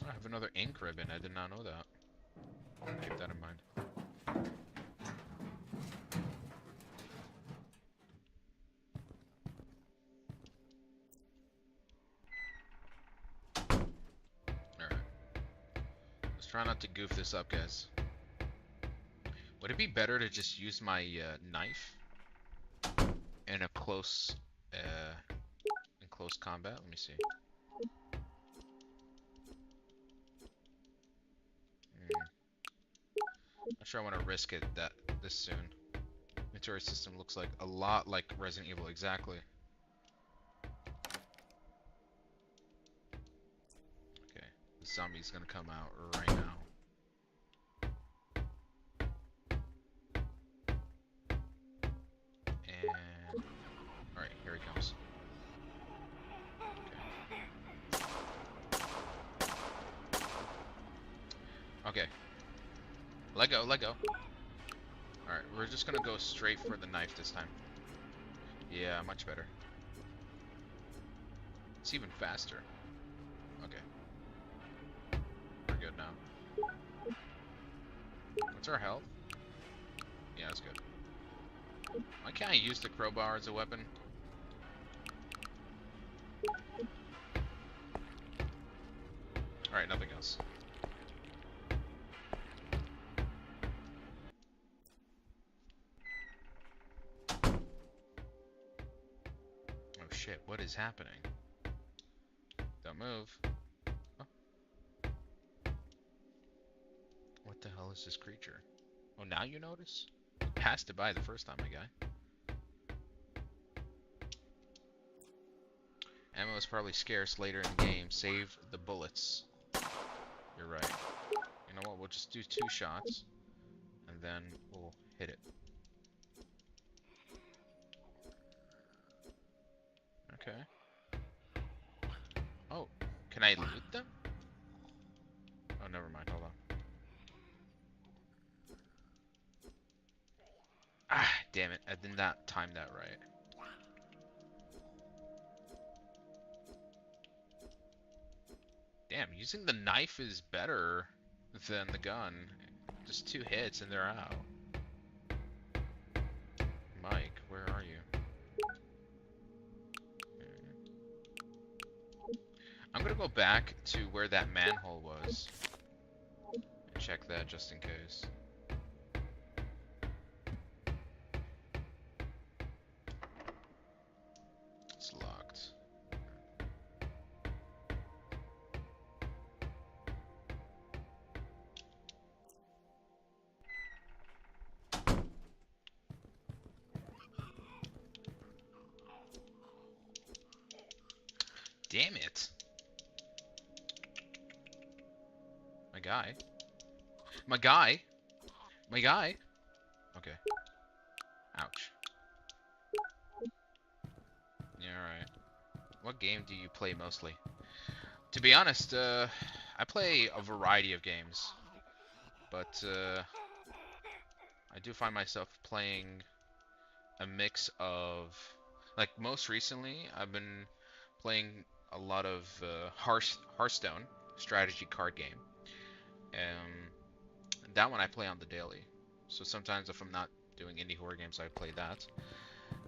I have another ink ribbon. I did not know that. Keep that in mind. Alright. Let's try not to goof this up, guys. Would it be better to just use my knife in a close combat? Let me see. Not sure I want to risk it this soon. Inventory system looks like a lot like Resident Evil, exactly. Okay, the zombie's gonna come out right now. And alright, here he comes. Okay. Let go, let go. Alright, we're just gonna go straight for the knife this time. Yeah, much better. It's even faster. Okay. We're good now. What's our health? Yeah, that's good. Why can't I use the crowbar as a weapon? Alright, nothing else. Oh shit, what is happening? Don't move. Oh. What the hell is this creature? Oh, now you notice? You passed it by the first time, my guy. Ammo is probably scarce later in the game. Save the bullets. You're right. You know what? We'll just do 2 shots. and then we'll hit it. Okay. Oh, can I loot them? Oh, never mind. Hold on. Ah, damn it. I did not time that right. Damn, using the knife is better than the gun. Just 2 hits and they're out. Mike, where are you? I'm gonna go back to where that manhole was and check that just in case. It's locked. Damn it. My guy. My guy. My guy. Okay. Ouch. Yeah, alright. What game do you play mostly? To be honest, I play a variety of games. But, I do find myself playing a mix of... Like, most recently, I've been playing a lot of Hearthstone strategy card game. That one I play on the daily. So sometimes if I'm not doing indie horror games, I play that.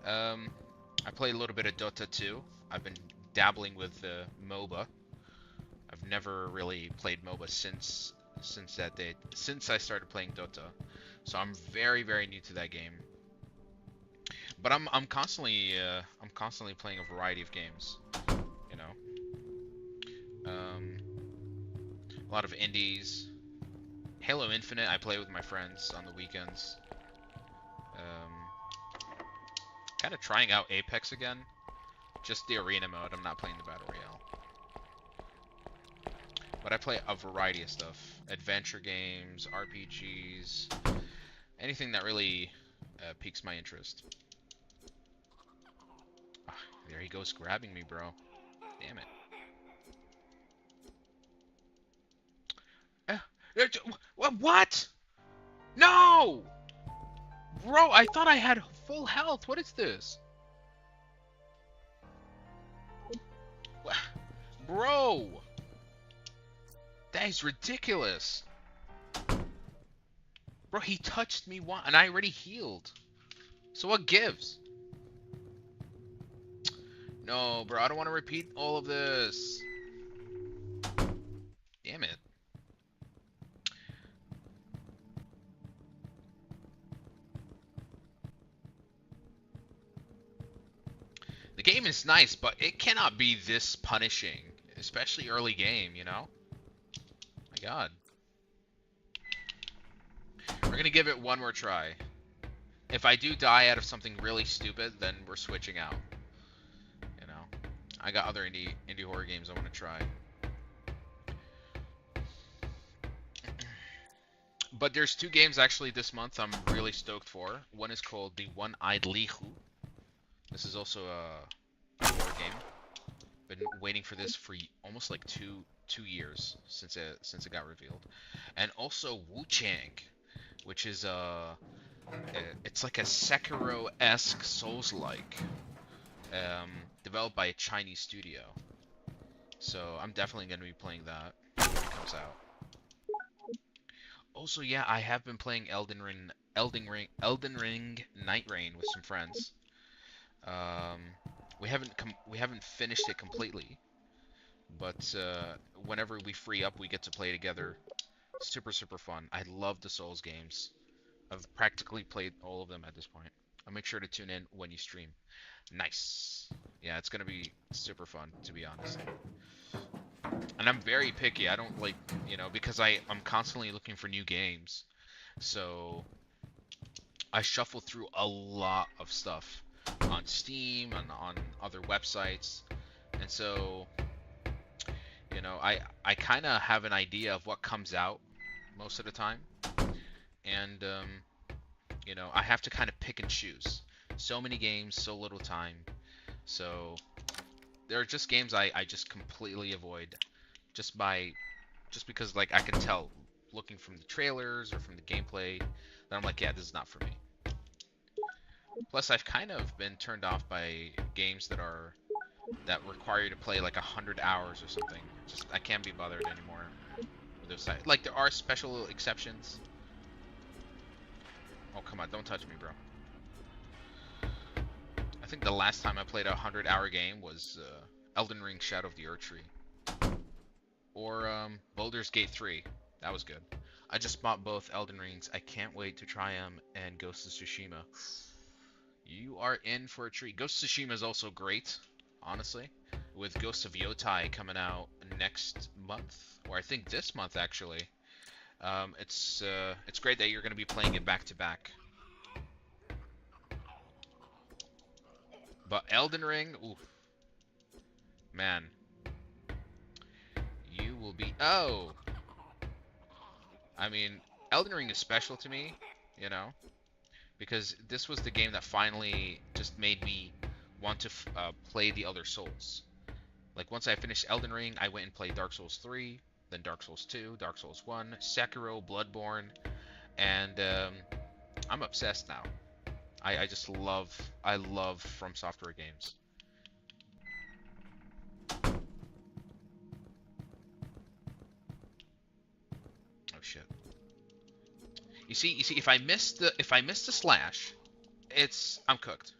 I play a little bit of Dota 2. I've been dabbling with MOBA. I've never really played MOBA since that day, since I started playing Dota. So I'm very, very new to that game. But I'm constantly playing a variety of games. You know, a lot of indies. Halo Infinite I play with my friends on the weekends. Kind of trying out Apex again. Just the arena mode. I'm not playing the Battle Royale. But I play a variety of stuff. Adventure games, RPGs, anything that really piques my interest. Ah, there he goes grabbing me, bro. Damn it. What? No! Bro, I thought I had full health. What is this? Bro! That is ridiculous. Bro, he touched me once, and I already healed. So what gives? No, bro, I don't want to repeat all of this. Damn it. The game is nice, but it cannot be this punishing. Especially early game, you know? My god. We're gonna give it one more try. If I do die out of something really stupid, then we're switching out. You know? I got other indie horror games I want to try. But there's 2 games actually this month I'm really stoked for. One is called The One-Eyed Lihu. This is also a horror game. Been waiting for this for almost like two years since it got revealed. And also Wu Chang, which is it's like a Sekiro-esque Souls-like, developed by a Chinese studio. So I'm definitely gonna be playing that when it comes out. Also, yeah, I have been playing Elden Ring Night Rain with some friends. We haven't finished it completely, but whenever we free up, we get to play together. Super, super fun. I love the Souls games. I've practically played all of them at this point. I'll make sure to tune in when you stream. Nice. Yeah, it's gonna be super fun, to be honest. And I'm very picky. I don't like, because I'm constantly looking for new games. So I shuffle through a lot of stuff on Steam and on other websites. And so, I kind of have an idea of what comes out most of the time. and you know, I have to kind of pick and choose. So many games, so little time. So there are just games I just completely avoid, just by just because like I can tell looking from the trailers or from the gameplay that I'm like, yeah, this is not for me. Plus, I've kind of been turned off by games that require you to play like 100 hours or something. Just I can't be bothered anymore with those sites. Like there are special exceptions. Oh come on, don't touch me, bro. I think the last time I played a 100-hour game was Elden Ring: Shadow of the Erdtree, or Baldur's Gate 3. That was good. I just bought both Elden Rings. I can't wait to try them, and Ghost of Tsushima. You are in for a treat. Ghost of Tsushima is also great, honestly, with Ghost of Yotai coming out next month, or I think this month actually. It's great that you're going to be playing it back to back. But Elden Ring, ooh, man, you will be. Oh, I mean, Elden Ring is special to me, you know, because this was the game that finally just made me want to play the other Souls. Like once I finished Elden Ring, I went and played Dark Souls 3, then Dark Souls 2, Dark Souls 1, Sekiro, Bloodborne, and I'm obsessed now. I just love From Software games. Oh shit. You see, if I miss the slash, I'm cooked.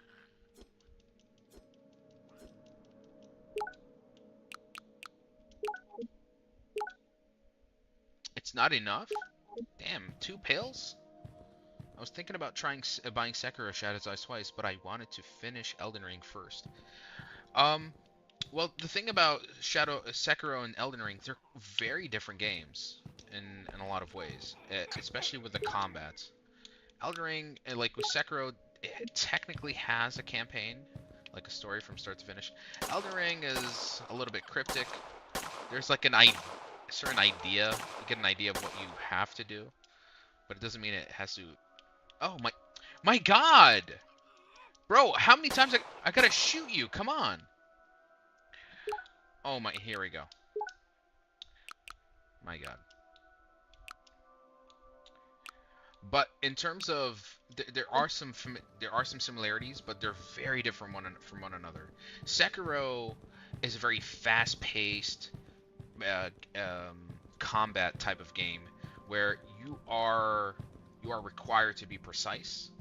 It's not enough. Damn, 2 pills. I was thinking about buying Sekiro Shadows Die Twice, but I wanted to finish Elden Ring first. Um, well, the thing about Sekiro and Elden Ring, they're very different games in a lot of ways, especially with the combat. Elden Ring, like with Sekiro, it technically has a campaign, like a story from start to finish. Elden Ring is a little bit cryptic. There's like a certain idea, you get an idea of what you have to do, but it doesn't mean it has to. Oh my God, bro! How many times I gotta shoot you? Come on! Oh my, here we go. My God. But in terms of there are some similarities, but they're very different from one another. Sekiro is a very fast-paced uh, combat type of game where you are required to be precise.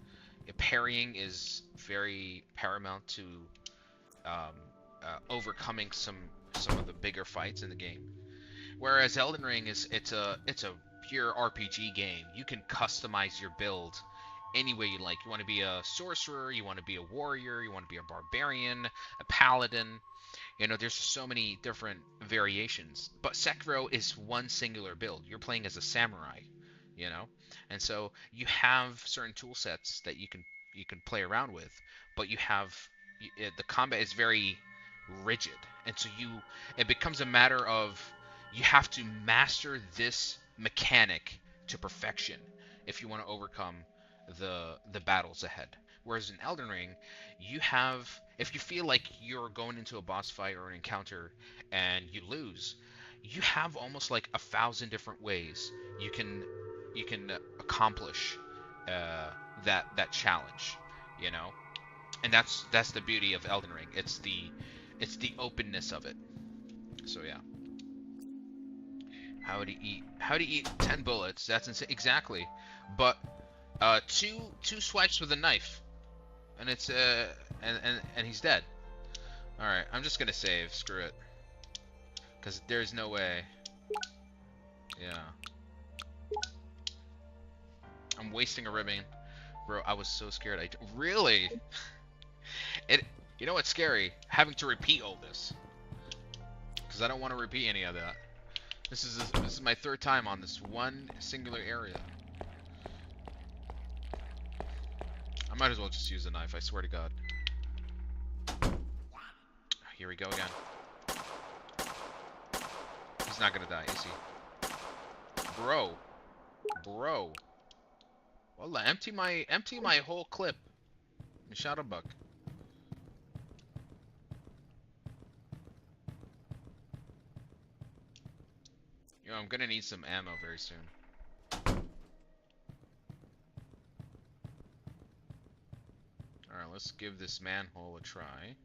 Parrying is very paramount to um, overcoming some of the bigger fights in the game. Whereas Elden Ring it's a pure RPG game. You can customize your build any way you like. You want to be a sorcerer, you want to be a warrior, you want to be a barbarian, a paladin. You know, there's just so many different variations. But Sekiro is one singular build. You're playing as a samurai, you know? And so you have certain tool sets that you can play around with, but the combat is very rigid. And so it becomes a matter of you have to master this mechanic to perfection if you want to overcome the battles ahead. Whereas in Elden Ring, you have if you feel like you're going into a boss fight or an encounter and you lose, you have almost like 1,000 different ways you can accomplish that challenge, you know. And that's the beauty of Elden Ring. It's the openness of it. So yeah. How to eat 10 bullets? That's insane. Exactly. But two swipes with a knife, and it's and he's dead. All right, I'm just gonna save. Screw it, because there's no way. Yeah. I'm wasting a ribbon, bro. I was so scared. Really. It. You know what's scary? Having to repeat all this, because I don't want to repeat any of that. This is my third time on this one singular area. I might as well just use a knife, I swear to God. Here we go again. He's not gonna die, is he? Bro. Bro. Well, empty my whole clip. Shadow bug. You know, I'm gonna need some ammo very soon. Alright, let's give this manhole a try.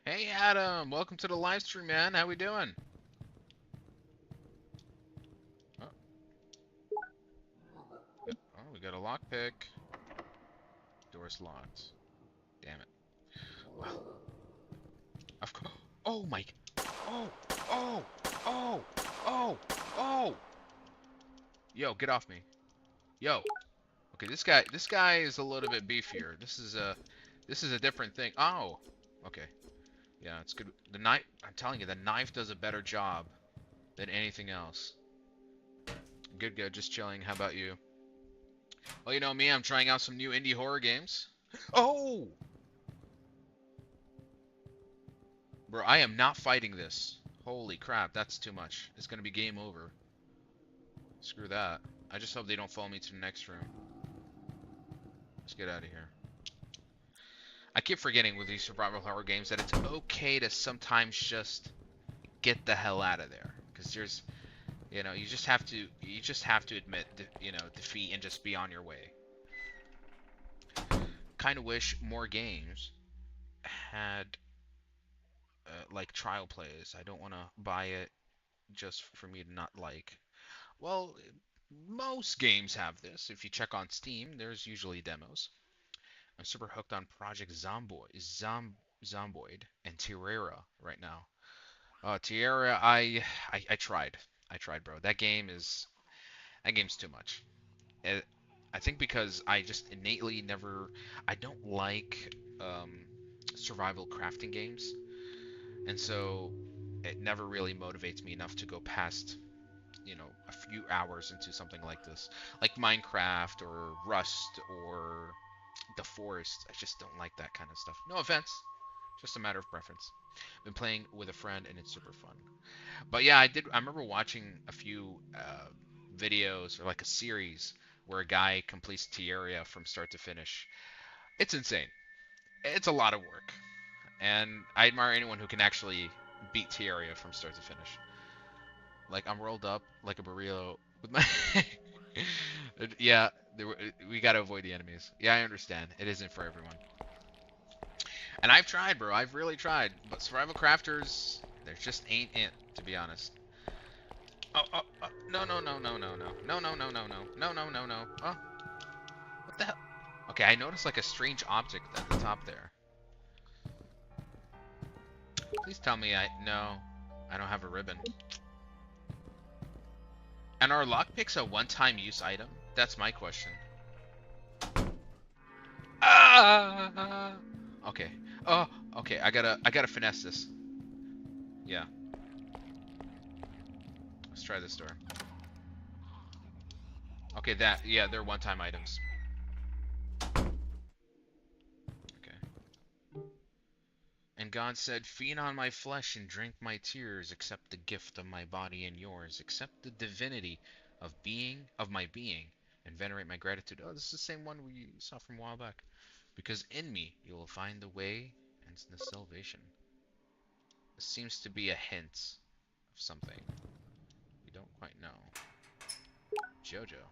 Hey Adam, welcome to the live stream, man. How we doing? Oh, we got a lockpick. Door's locked. Damn it. Well, of course. Oh my. Oh, oh, oh, oh, oh. Yo, get off me. Yo. Okay, this guy is a little bit beefier. This is a different thing. Oh. Okay. Yeah, it's good. The knife, I'm telling you, the knife does a better job than anything else. Good, good. Just chilling. How about you? Well, you know me, I'm trying out some new indie horror games. Oh! Bro, I am not fighting this. Holy crap, that's too much. It's gonna be game over. Screw that. I just hope they don't follow me to the next room. Let's get out of here. I keep forgetting with these survival horror games that it's okay to sometimes just get the hell out of there. Because there's, you just have to admit, defeat and just be on your way. Kind of wish more games had like trial plays. I don't want to buy it just for me to not like. Well, most games have this. If you check on Steam, there's usually demos. I'm super hooked on Project Zomboid and Terraria right now. Terraria, I tried. I tried, bro. That game's too much. It, I think because I just innately never, I don't like survival crafting games, and so it never really motivates me enough to go past, a few hours into something like this, like Minecraft or Rust or The Forest. I just don't like that kind of stuff. No offense, just a matter of preference. Been playing with a friend and it's super fun. But yeah, I remember watching a few videos or like a series where a guy completes Terraria from start to finish. It's insane. It's a lot of work, and I admire anyone who can actually beat Terraria from start to finish. Like I'm rolled up like a burrito with my. Yeah, we gotta avoid the enemies. Yeah, I understand. It isn't for everyone. And I've tried, bro. I've really tried. But survival crafters, there just ain't it, to be honest. Oh, oh, oh, no, no, no, no, no, no, no, no, no, no, no, no, no, no, no. Oh, what the hell? Okay, I noticed like a strange object at the top there. Please tell me no, I don't have a ribbon. And are lockpicks a one-time use item? That's my question. Ah! Okay. Oh, okay. I gotta finesse this. Yeah. Let's try this door. Okay, yeah, they're one-time items. Okay. And God said, feed on my flesh and drink my tears, accept the gift of my body and yours, accept the divinity of my being, and venerate my gratitude. Oh, this is the same one we saw from a while back. Because in me you will find the way and the salvation. This seems to be a hint of something. We don't quite know. Jojo.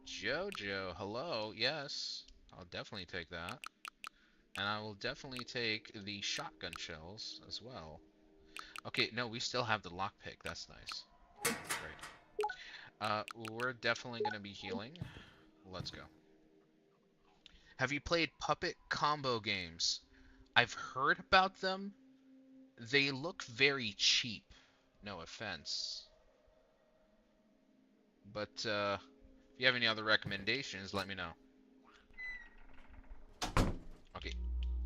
Jojo, hello, yes. I'll definitely take that. And I will definitely take the shotgun shells as well. Okay, no, we still have the lockpick. That's nice. Great. We're definitely going to be healing. Let's go. Have you played puppet combo games? I've heard about them. They look very cheap. No offense. But if you have any other recommendations, let me know. Okay.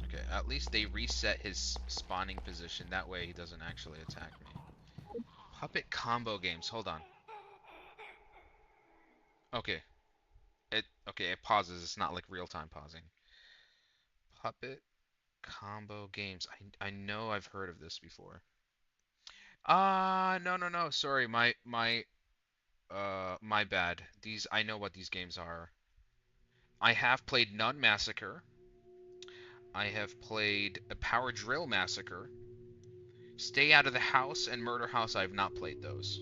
Okay, at least they reset his spawning position. That way he doesn't actually attack me. Puppet combo games. Hold on. Okay. It pauses. It's not like real time pausing. Puppet Combo games. I know I've heard of this before. No, no, no. Sorry, my bad. These I know what these games are. I have played Nun Massacre. I have played a Power Drill Massacre. Stay Out of the House and Murder House. I have not played those.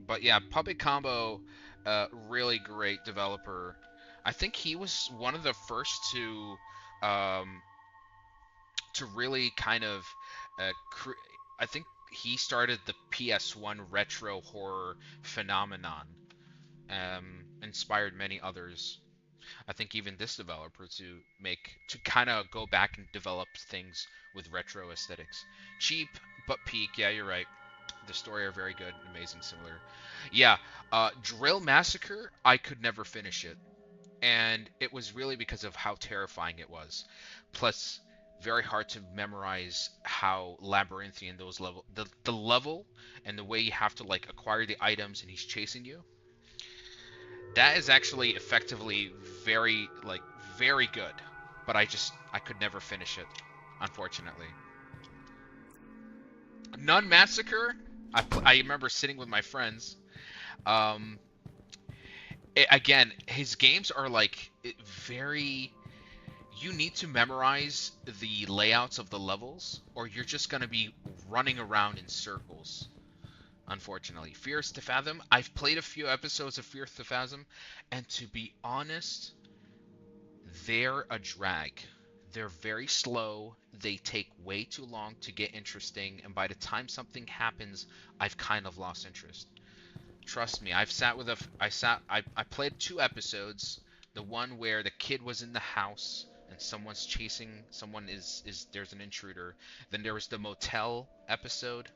But yeah, Puppet Combo, really great developer. I think he was one of the first um, to really kind of, I think he started the PS1 retro horror phenomenon. Inspired many others. I think even this developer to kind of go back and develop things with retro aesthetics. Cheap but peak. Yeah, you're right. The story are very good, amazing, similar. Yeah, Drill Massacre. I could never finish it, and it was really because of how terrifying it was. Plus, very hard to memorize how labyrinthian the level and the way you have to like acquire the items and he's chasing you. That is actually effectively very good, but I could never finish it, unfortunately. Nun Massacre. I remember sitting with my friends. Um, Again, his games are like very. You need to memorize the layouts of the levels, or you're just gonna be running around in circles. Unfortunately, Fears to Fathom. I've played a few episodes of Fears to Fathom, and to be honest, they're a drag. They're very slow. They take way too long to get interesting, and by the time something happens, I've kind of lost interest. Trust me, I've sat with a I sat I played two episodes. The one where the kid was in the house and someone's chasing someone is there's an intruder. Then there was the motel episode.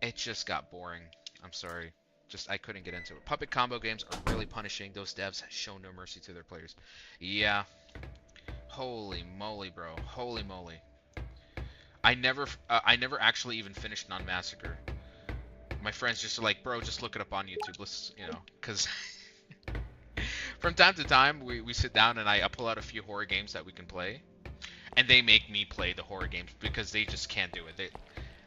It just got boring. I'm sorry. Just I couldn't get into it. Puppet combo games are really punishing. Those devs show no mercy to their players. Yeah. Holy moly, bro. Holy moly. I never actually even finished Non Massacre. My friends just are like, bro, just look it up on YouTube. Let's, because from time to time we sit down and I pull out a few horror games that we can play, and they make me play the horror games because they just can't do it.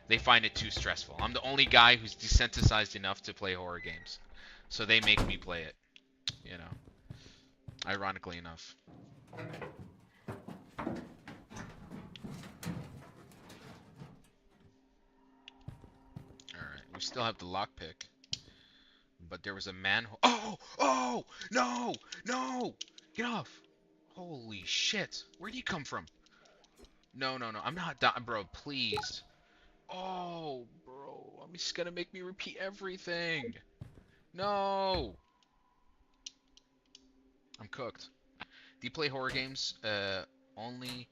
They find it too stressful. I'm the only guy who's desensitized enough to play horror games, so they make me play it. You know, ironically enough. Alright, we still have the lockpick. But there was a manhole. Oh! Oh! No! No! Get off! Holy shit. Where'd he come from? No, no, no. I'm not dying, bro. Please. Oh, bro. I'm just gonna make me repeat everything. No! I'm cooked. Do you play horror games? Only...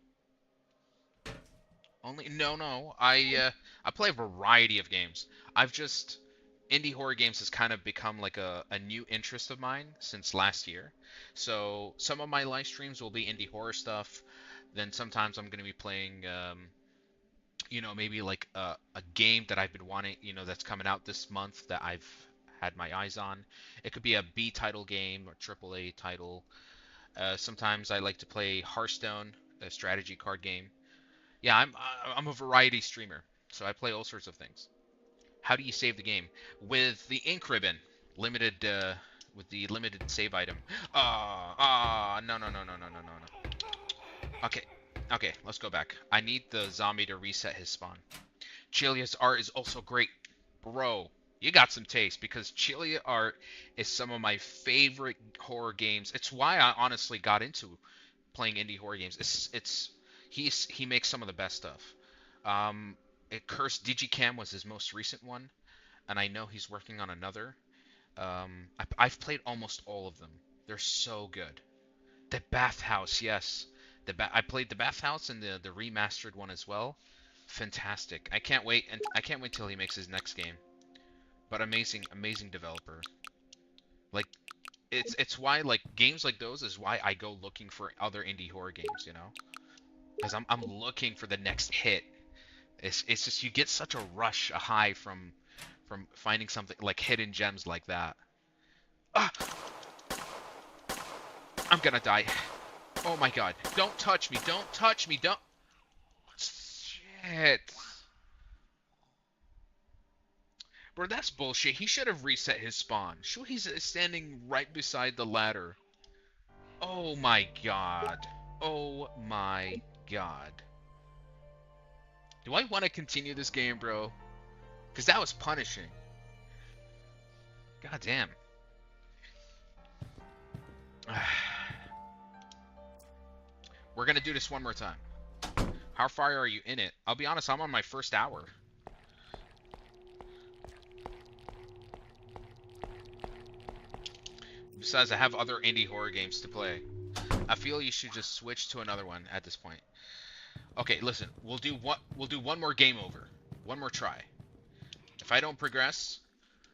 Only... No, no. I play a variety of games. I've just... Indie horror games has kind of become like a new interest of mine since last year. So some of my live streams will be indie horror stuff. Then sometimes I'm going to be playing, maybe like a game that I've been wanting, that's coming out this month that I've had my eyes on. It could be a B title game or triple A title. Sometimes I like to play Hearthstone, a strategy card game. Yeah, I'm a variety streamer, so I play all sorts of things. How do you save the game? With the ink ribbon, limited, with the limited save item. No, no, no, no, no, no, no, no. Okay, okay, let's go back. I need the zombie to reset his spawn. Chilia's art is also great. Bro, you got some taste, because Chilia art is some of my favorite horror games. It's why I honestly got into playing indie horror games. He makes some of the best stuff. Um, Cursed Digicam was his most recent one, and I know he's working on another. I've played almost all of them. They're so good. The Bathhouse, yes. I played the Bathhouse and the remastered one as well. Fantastic. I can't wait, and I can't wait till he makes his next game. But amazing, amazing developer. Like, it's why like games like those is why I go looking for other indie horror games, because I'm looking for the next hit. It's just you get such a rush, a high from finding something like hidden gems like that. Ah! I'm gonna die. Oh my god. Don't touch me. Don't touch me. Don't. Shit. Bro, that's bullshit. He should have reset his spawn. Sure, he's standing right beside the ladder. Oh my god. Oh my god. Do I want to continue this game, bro? Because that was punishing. God damn. We're gonna do this one more time. How far are you in it? I'll be honest, I'm on my first hour. Besides, I have other indie horror games to play. I feel you should just switch to another one at this point. Okay, listen, we'll do one more game over. One more try. If I don't progress,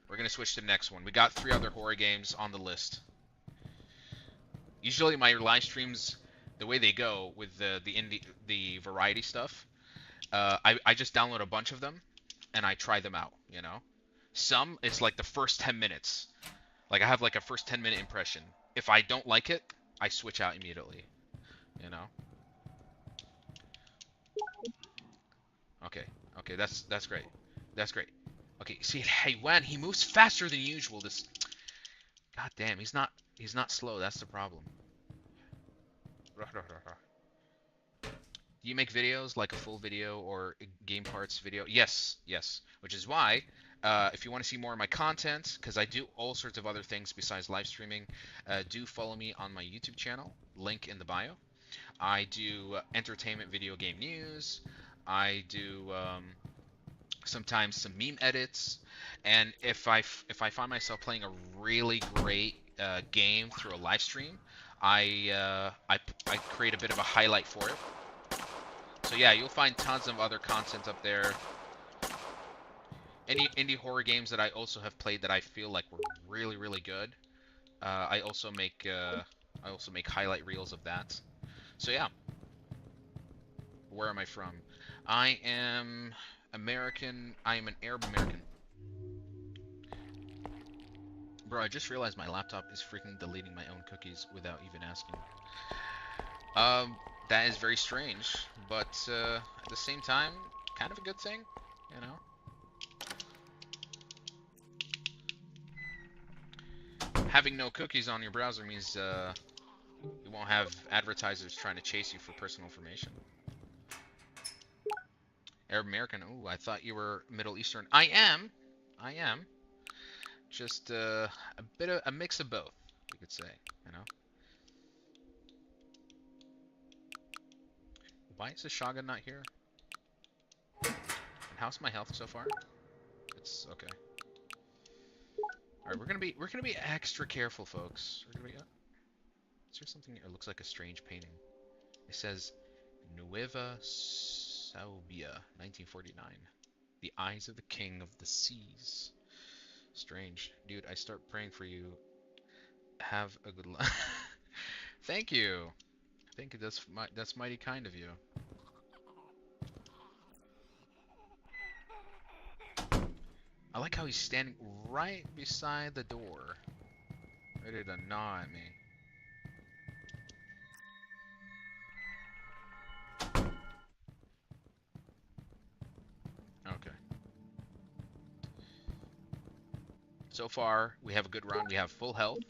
we're gonna switch to the next one. We got 3 other horror games on the list. Usually my live streams, the way they go with the variety stuff, I just download a bunch of them and I try them out, you know? Some, it's like the first 10 minutes. Like I have like a first 10-minute impression. If I don't like it, I switch out immediately, you know? Okay, okay, that's great. That's great. Okay, see, hey, when he moves faster than usual, this... God damn, he's not slow, that's the problem. Do you make videos, like a full video or a game parts video? Yes, yes. Which is why, if you want to see more of my content, because I do all sorts of other things besides live streaming, do follow me on my YouTube channel, link in the bio. I do entertainment video game news. I do sometimes some meme edits, and if I find myself playing a really great game through a live stream, I create a bit of a highlight for it. So yeah, you'll find tons of other content up there. Any indie horror games that I also have played that I feel like were really, really good. I also make highlight reels of that. So yeah, where am I from? I am American. I am an Arab American. Bro, I just realized my laptop is freaking deleting my own cookies without even asking. That is very strange, but at the same time, kind of a good thing, you know? Having no cookies on your browser means you won't have advertisers trying to chase you for personal information. Arab American, ooh, I thought you were Middle Eastern. I am. Just a bit of a mix of both, you could say, you know? Why is the shotgun not here? And how's my health so far? It's okay. All right, we're gonna be extra careful, folks. We're gonna be. Is there something? It looks like a strange painting. It says Nueva Saubia, 1949. The eyes of the king of the seas. Strange, dude. I start praying for you. Have a good life. Thank you. Thank you. That's mighty kind of you. I like how he's standing right beside the door, ready to gnaw at me. Okay. So far, we have a good run. We have full health.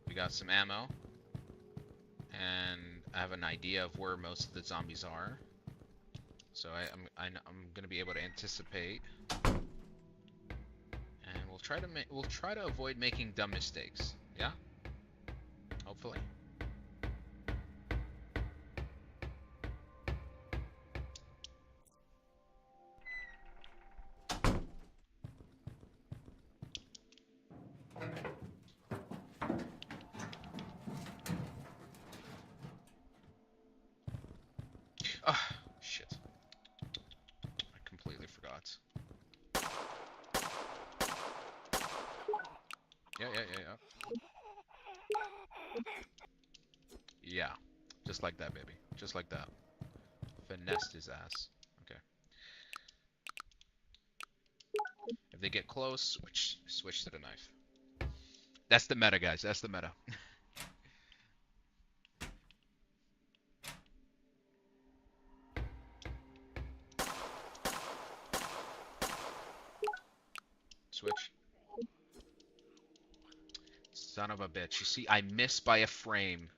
We got some ammo. And I have an idea of where most of the zombies are. So I'm gonna be able to anticipate. And we'll try to avoid making dumb mistakes. Yeah? Hopefully. Ah, shit. I completely forgot. Yeah. Yeah. Just like that, baby. Just like that. Finessed his ass. Okay. If they get close, switch to the knife. That's the meta, guys. That's the meta. Son of a bitch. You see, I miss by a frame,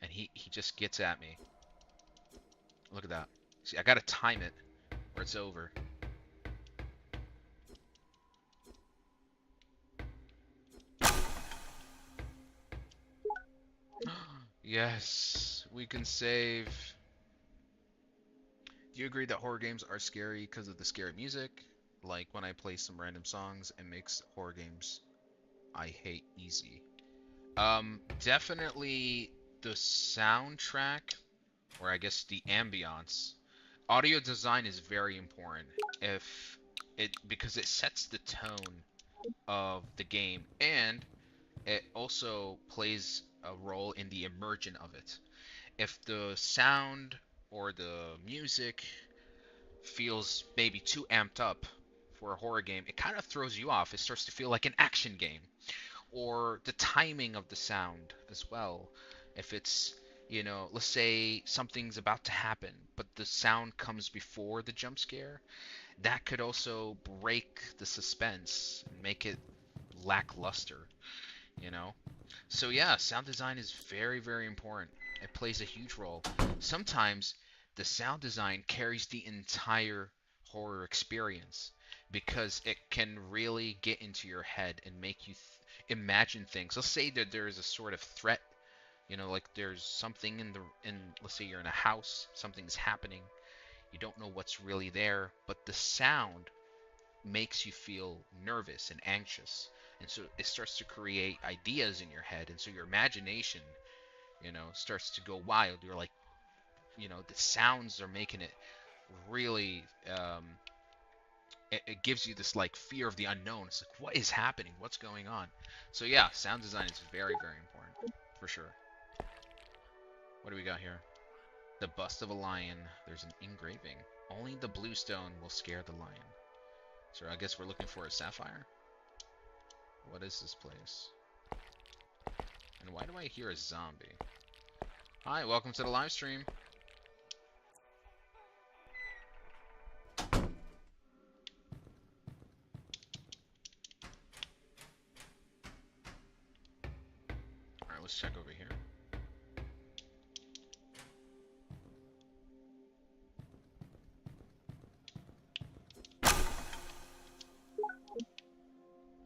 and he just gets at me. Look at that. See, I gotta time it, or it's over. Yes, we can save. Do you agree that horror games are scary because of the scary music? Like when I play some random songs, it makes horror games I hate easy. Definitely the soundtrack, or I guess the ambiance. Audio design is very important if because it sets the tone of the game, and it also plays a role in the immersion of it. If the sound or the music feels maybe too amped up for a horror game, it kind of throws you off. It starts to feel like an action game. Or the timing of the sound as well. If it's, let's say something's about to happen, but the sound comes before the jump scare, that could also break the suspense and make it lackluster, you know? So yeah, sound design is very, very important. It plays a huge role. Sometimes the sound design carries the entire horror experience because it can really get into your head and make you imagine things. Let's say that there is a sort of threat, like there's something in let's say you're in a house, something's happening. You don't know what's really there, but the sound makes you feel nervous and anxious. And so it starts to create ideas in your head. And so your imagination, starts to go wild. You're like, the sounds are making it really, it gives you this like fear of the unknown. It's like, what is happening? What's going on? So yeah, sound design is very, very important for sure. What do we got here? The bust of a lion. There's an engraving. Only the blue stone will scare the lion. So I guess we're looking for a sapphire. What is this place? And why do I hear a zombie? Hi, welcome to the live stream. Alright, let's check over here.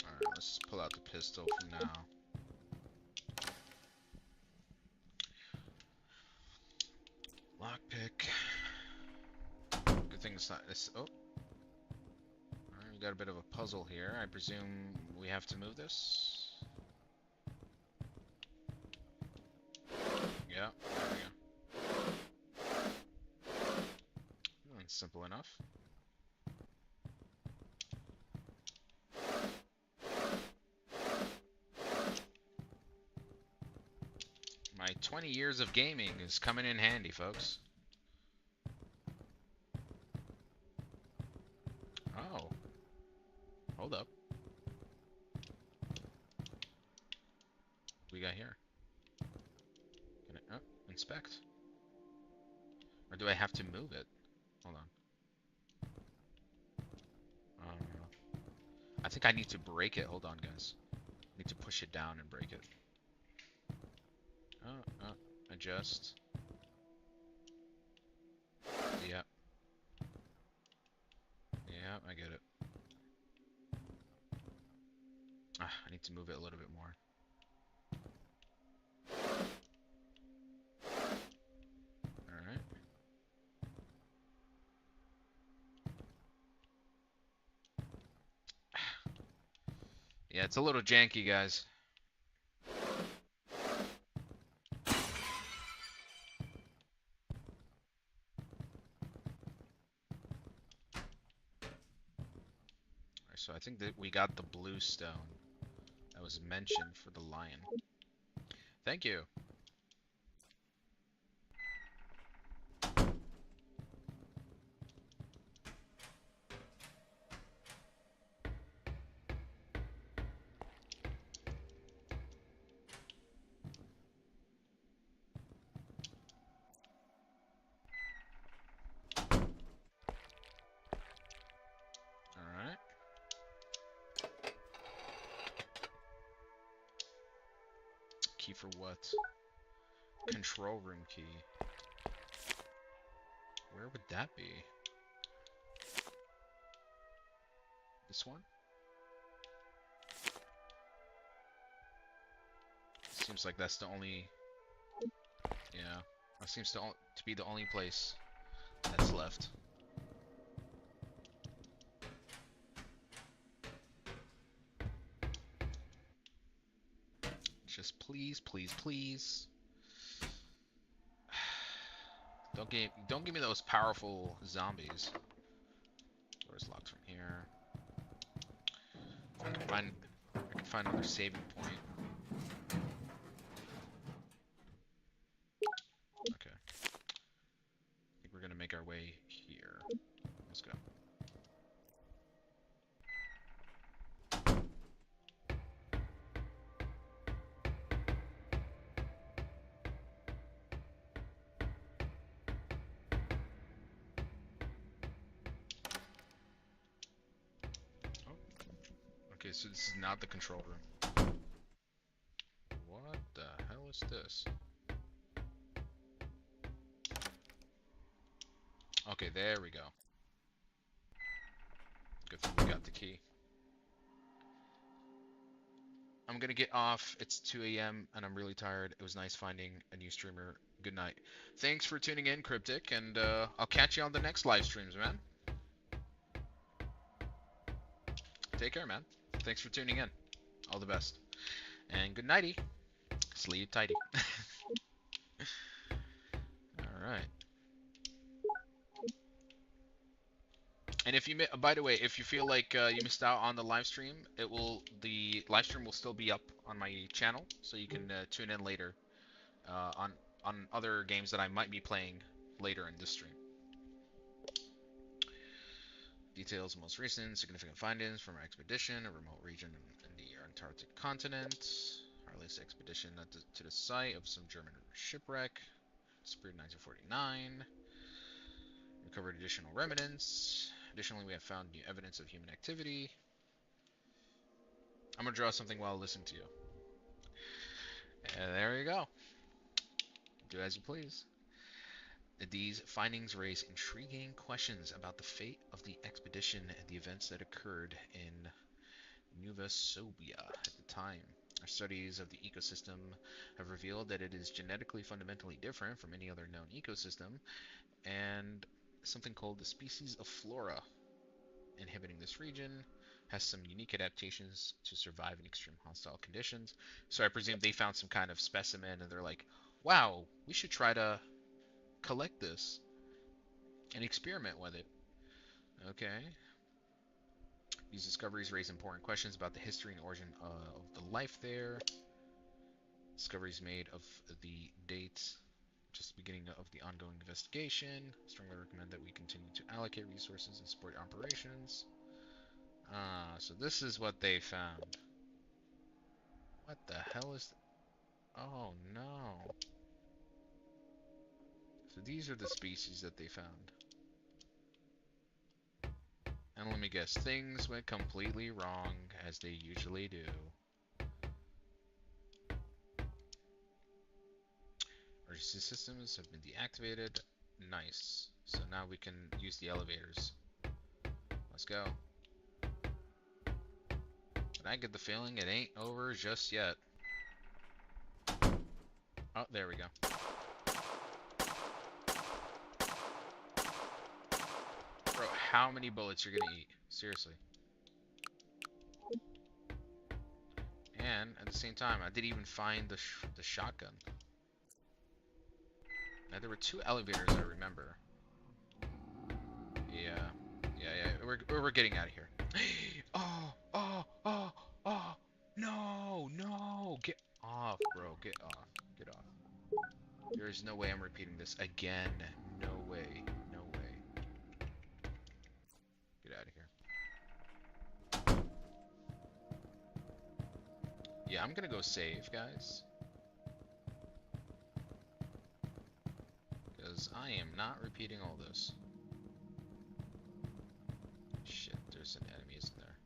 Alright, let's pull out the pistol for now. Lockpick. Good thing it's not this. Oh. Alright, we got a bit of a puzzle here. I presume we have to move this. Yeah, there we go. That's simple enough. My 20 years of gaming is coming in handy, folks. Oh. Hold up. What we got here? Can I inspect? Or do I have to move it? Hold on. I think I need to break it. Hold on, guys. I need to push it down and break it. Adjust. Yep. Yep, I get it. I need to move it a little bit more. Alright. Yeah, it's a little janky, guys. So I think that we got the blue stone that was mentioned for the lion. Thank you. Alright. Key for what? Control room key. Where would that be? This one? Seems like that's the only... Yeah. That seems to be the only place that's left. Just please, please, please. Don't give me those powerful zombies. Door's locked from here. I can find another saving point. Okay. I think we're gonna make our way here. Let's go. Okay, so this is not the control room. What the hell is this? Okay, there we go. Good thing we got the key. I'm gonna get off. It's 2 a.m. and I'm really tired. It was nice finding a new streamer. Good night. Thanks for tuning in, Cryptic, and I'll catch you on the next live streams, man. Take care, man. Thanks for tuning in. All the best. And good nighty. Sleep tighty. Alright. And if you, by the way, if you feel like you missed out on the live stream, the live stream will still be up on my channel, so you can tune in later on other games that I might be playing later in this stream. Details of most recent significant findings from our expedition, a remote region in the Antarctic continent. Our latest expedition to the site of some German shipwreck, spring 1949. Recovered additional remnants. Additionally, we have found new evidence of human activity. I'm gonna draw something while listening to you. And there you go. Do as you please. These findings raise intriguing questions about the fate of the expedition and the events that occurred in Nuvasobia at the time. Our studies of the ecosystem have revealed that it is genetically fundamentally different from any other known ecosystem, and something called the species of flora inhabiting this region has some unique adaptations to survive in extreme hostile conditions. So I presume they found some kind of specimen and they're like, wow, we should try to collect this and experiment with it. Okay. These discoveries raise important questions about the history and origin of the life there. Discoveries made of the dates, just the beginning of the ongoing investigation. Strongly recommend that we continue to allocate resources and support operations. So this is what they found. What the hell is... Oh no. So these are the species that they found. And let me guess, things went completely wrong, as they usually do. Emergency systems have been deactivated. Nice. So now we can use the elevators. Let's go. But I get the feeling it ain't over just yet. Oh, there we go. Bro, how many bullets you're gonna eat? Seriously. And at the same time, I didn't even find the shotgun. Now there were 2 elevators, I remember. Yeah. We're getting out of here. Oh, no, get off, bro, get off, get off. There is no way I'm repeating this again. No way, no way. Get out of here. Yeah, I'm gonna go save, guys. Because I am not repeating all this. Shit, there's an enemy, isn't there?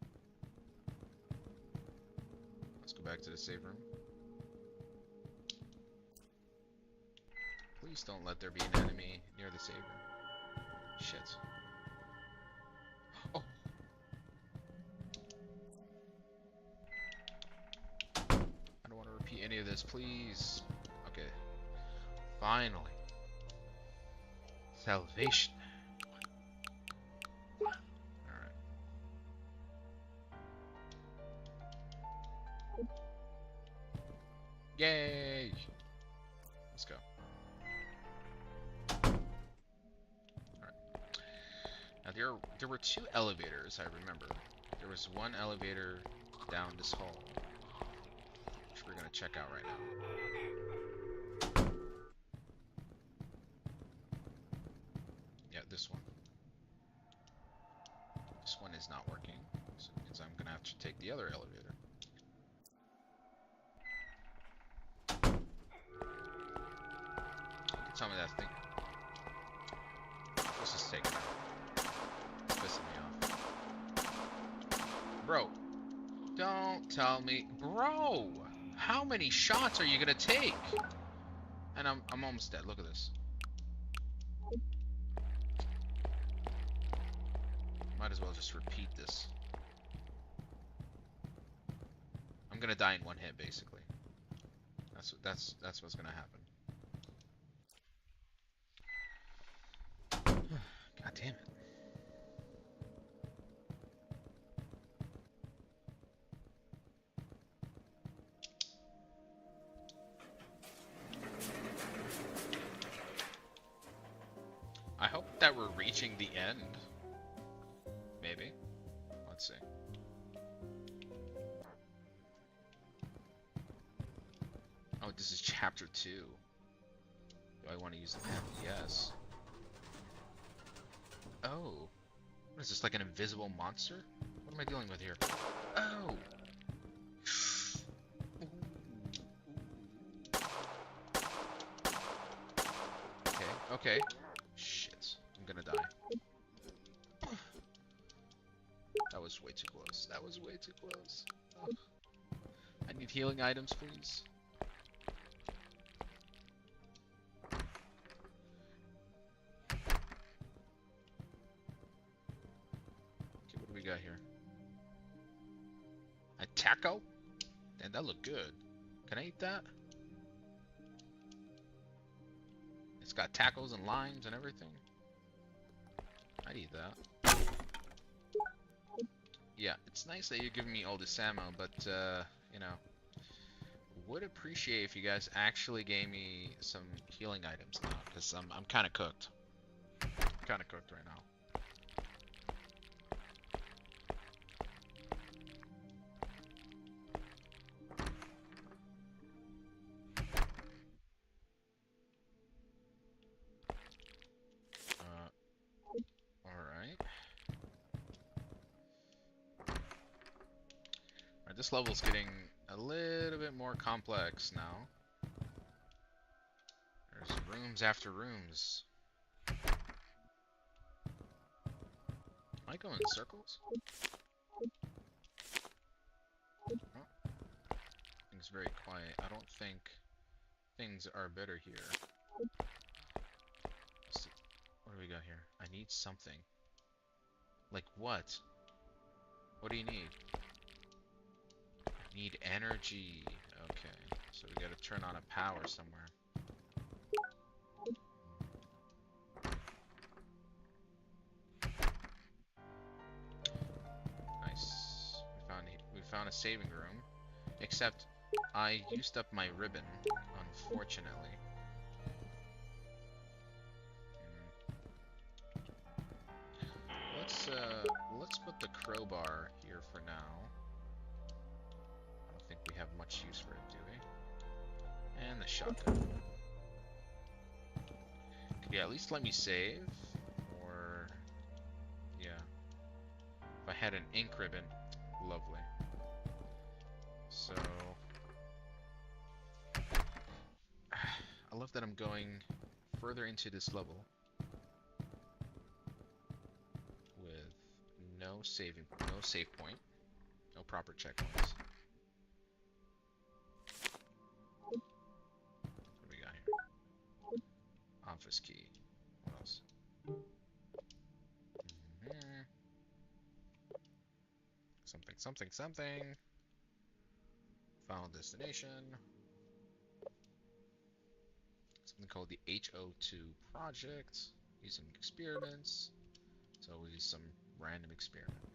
Let's go back to the save room. Please don't let there be an enemy near the saber. Shit. Oh. I don't want to repeat any of this, please. Okay. Finally. Salvation. Alright. Yay! Let's go. Alright. Now there were 2 elevators, I remember. There was one elevator down this hall, which we're gonna check out right now. Yeah, this one. This one is not working, so it means I'm gonna have to take the other elevator. Tell me that thing. Let's just take it out. It's pissing me off. Bro, don't tell me. Bro, how many shots are you gonna take? And I'm almost dead. Look at this. Might as well just repeat this. I'm gonna die in one hit, basically. That's what's gonna happen. God damn it. I hope that we're reaching the end. Maybe. Let's see. Oh, this is chapter 2. Do I want to use the pen? Yes. Oh. What is this, like an invisible monster? What am I dealing with here? Oh! Okay, okay. Shit. I'm gonna die. That was way too close. That was way too close. Oh. I need healing items, please. Got here? A taco? And that looked good. Can I eat that? It's got tacos and limes and everything. I'd eat that. Yeah, it's nice that you're giving me all this ammo, but you know, would appreciate if you guys actually gave me some healing items now, because I'm kind of cooked. Kind of cooked right now. This level's getting a little bit more complex now. There's rooms after rooms. Am I going in circles? Oh, things very quiet. I don't think things are better here. What do we got here? I need something. Like what? What do you need? Need energy. Okay, so we gotta turn on a power somewhere. Nice. We found a saving room. Except I used up my ribbon, unfortunately. Let's put the crowbar here for now. I think we have much use for it, do we? And the shotgun. Could you at least let me save? Or... yeah. If I had an ink ribbon, lovely. So... I love that I'm going further into this level with no save point, no proper checkpoints. What do we got here? this key. What else? Mhm. Something, something, something. Final destination. Something called the H.O.2 project. Using experiments. It's always some random experiment.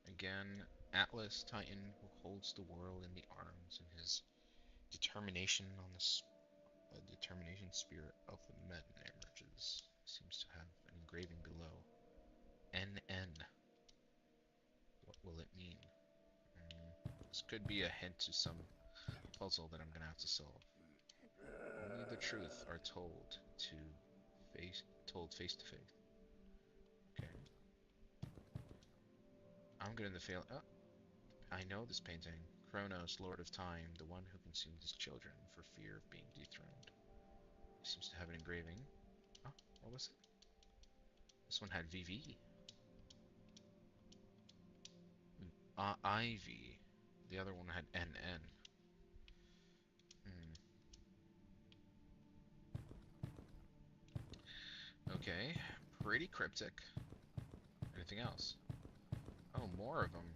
Again, Atlas, Titan, who holds the world in the arms, and his determination on the determination spirit of the men emerges. Seems to have an engraving below. NN. What will it mean? This could be a hint to some puzzle that I'm gonna have to solve. Only the truth are told face to face. Okay. I'm gonna fail. Oh, I know this painting. Kronos, Lord of Time, the one who consumed his children for fear of being dethroned. Seems to have an engraving. Oh, what was it? This one had VV. IV. The other one had NN. Okay, pretty cryptic. Anything else? Oh, more of them.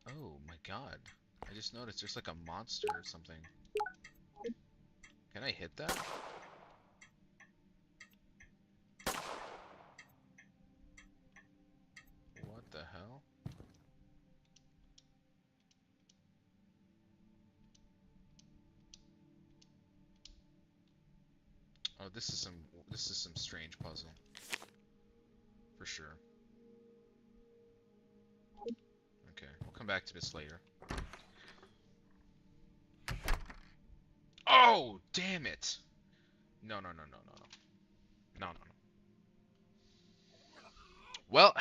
Oh my god. I just noticed there's like a monster or something. Can I hit that? What the hell? Oh, this is some strange puzzle. For sure. Okay, we'll come back to this later. Oh, damn it! No, no, no, no, no, no. No, no, no. Well,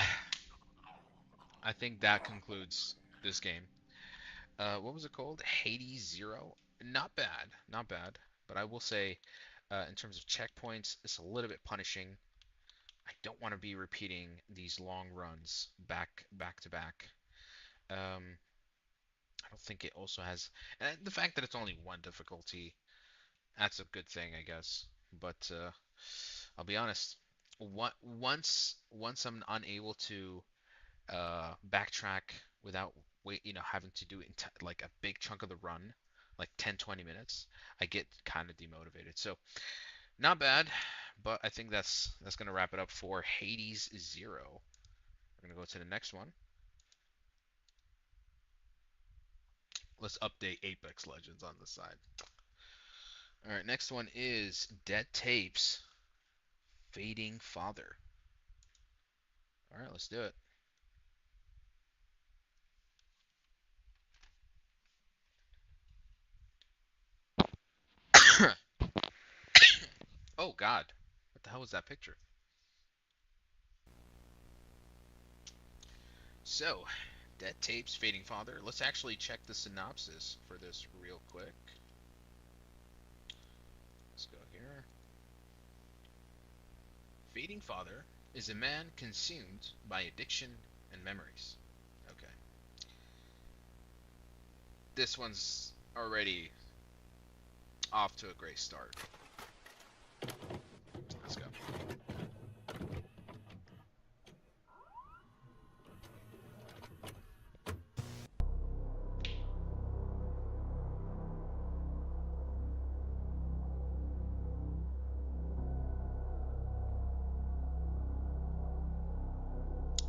I think that concludes this game. What was it called? Hades Zero. Not bad, not bad. But I will say, in terms of checkpoints, it's a little bit punishing. I don't want to be repeating these long runs back to back. I don't think it also has, and the fact that it's only one difficulty, that's a good thing, I guess. But I'll be honest. Once I'm unable to backtrack without having to do it in like a big chunk of the run, like 10-20 minutes, I get kind of demotivated. So not bad, but I think that's gonna wrap it up for Hades Zero. We're gonna go to the next one. Let's update Apex Legends on the side. All right, next one is Dead Tapes, Fading Father. All right, let's do it. Oh God, what the hell was that picture? So, Dead Tapes, Fading Father. Let's actually check the synopsis for this real quick. Let's go here. Fading Father is a man consumed by addiction and memories. Okay. This one's already off to a great start. Let's go.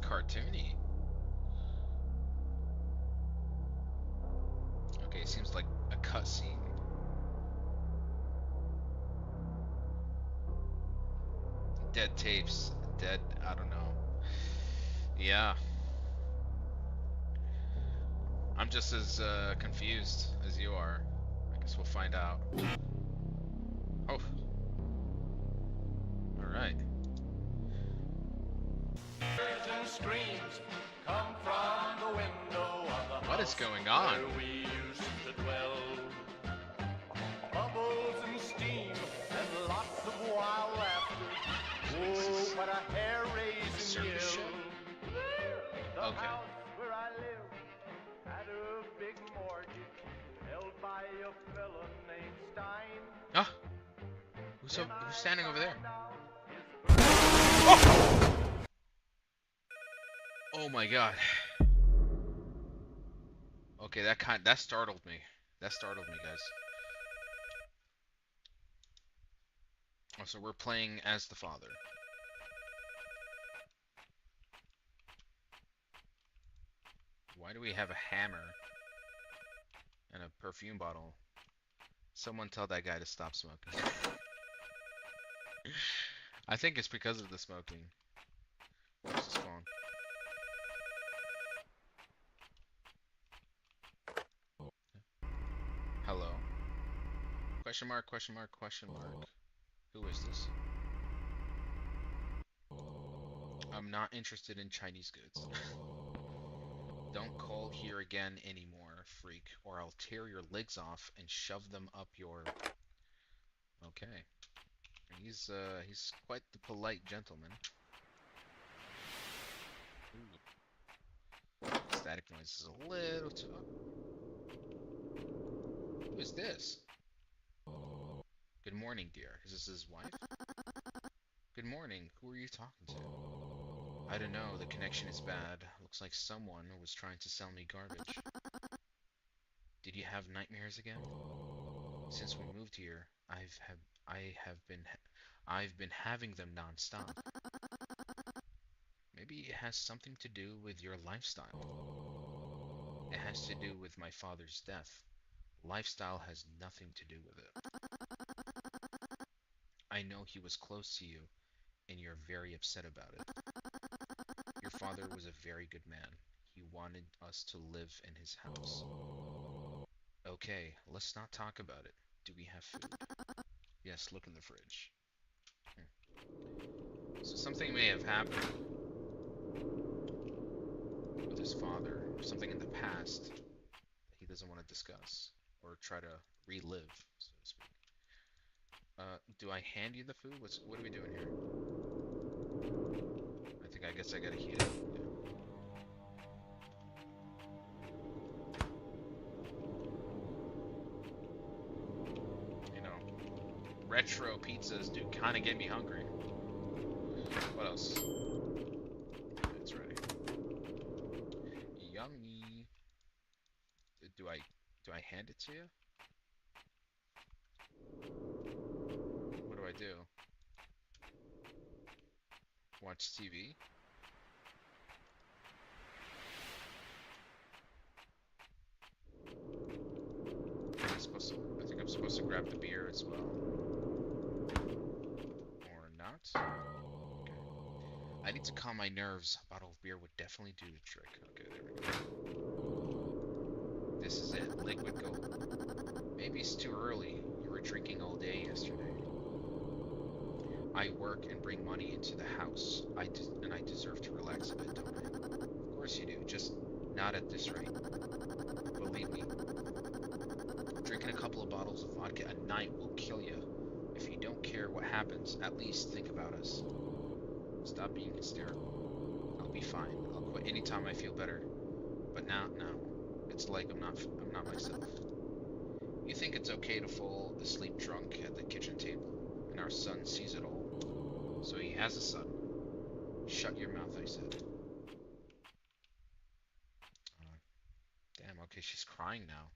Cartoony. Okay, it seems like a cutscene. Dead Tapes. Dead. I don't know. Yeah. I'm just as confused as you are. I guess we'll find out. Oh. Alright. What is going on? We used to dwell. Bubbles and steam and lots of wild laughter. Oh, what a hair-raising yell. The Okay. house where I live had a big Who's standing over there? Oh my god. Okay, that startled me. That startled me, guys. Oh, so we're playing as the father. Why do we have a hammer and a perfume bottle? Someone tell that guy to stop smoking. I think it's because of the smoking. What's this phone? Hello? Question mark, question mark, question mark. Who is this? I'm not interested in Chinese goods. Don't call here again anymore, freak, or I'll tear your legs off and shove them up your... Okay. He's quite the polite gentleman. Ooh. Static noise is a little too... Who is this? Good morning, dear. Is this his wife? Good morning. Who are you talking to? I don't know. The connection is bad. Looks like someone was trying to sell me garbage. Did you have nightmares again? Since we moved here, I've been having them non-stop. Maybe it has something to do with your lifestyle. It has to do with my father's death. Lifestyle has nothing to do with it. I know he was close to you, and you're very upset about it. Your father was a very good man. He wanted us to live in his house. Okay, let's not talk about it. Do we have food? Yes, look in the fridge. So something may have happened with his father, or something in the past that he doesn't want to discuss, or try to relive, so to speak. Do I hand you the food? What are we doing here? I guess I gotta heat it. Yeah. You know, retro pizzas do kind of get me hungry. What else? It's ready. Yummy. Do I hand it to you? What do I do? Watch TV? I think I'm supposed to grab the beer as well. Or not? Okay. I need to calm my nerves. A bottle of beer would definitely do the trick. Okay, there we go. This is it. Liquid gold. Maybe it's too early. You were drinking all day yesterday. I work and bring money into the house. And I deserve to relax a bit, don't I? Of course you do. Just not at this rate. Believe me. Drinking a couple of bottles of vodka a night will kill you. If you don't care what happens, at least think about us. Stop being hysterical. I'll be fine. I'll quit anytime I feel better. But now, it's like I'm not myself. You think it's okay to fall asleep drunk at the kitchen table, and our son sees it all. So he has a son. Shut your mouth, I said. Damn, okay, she's crying now.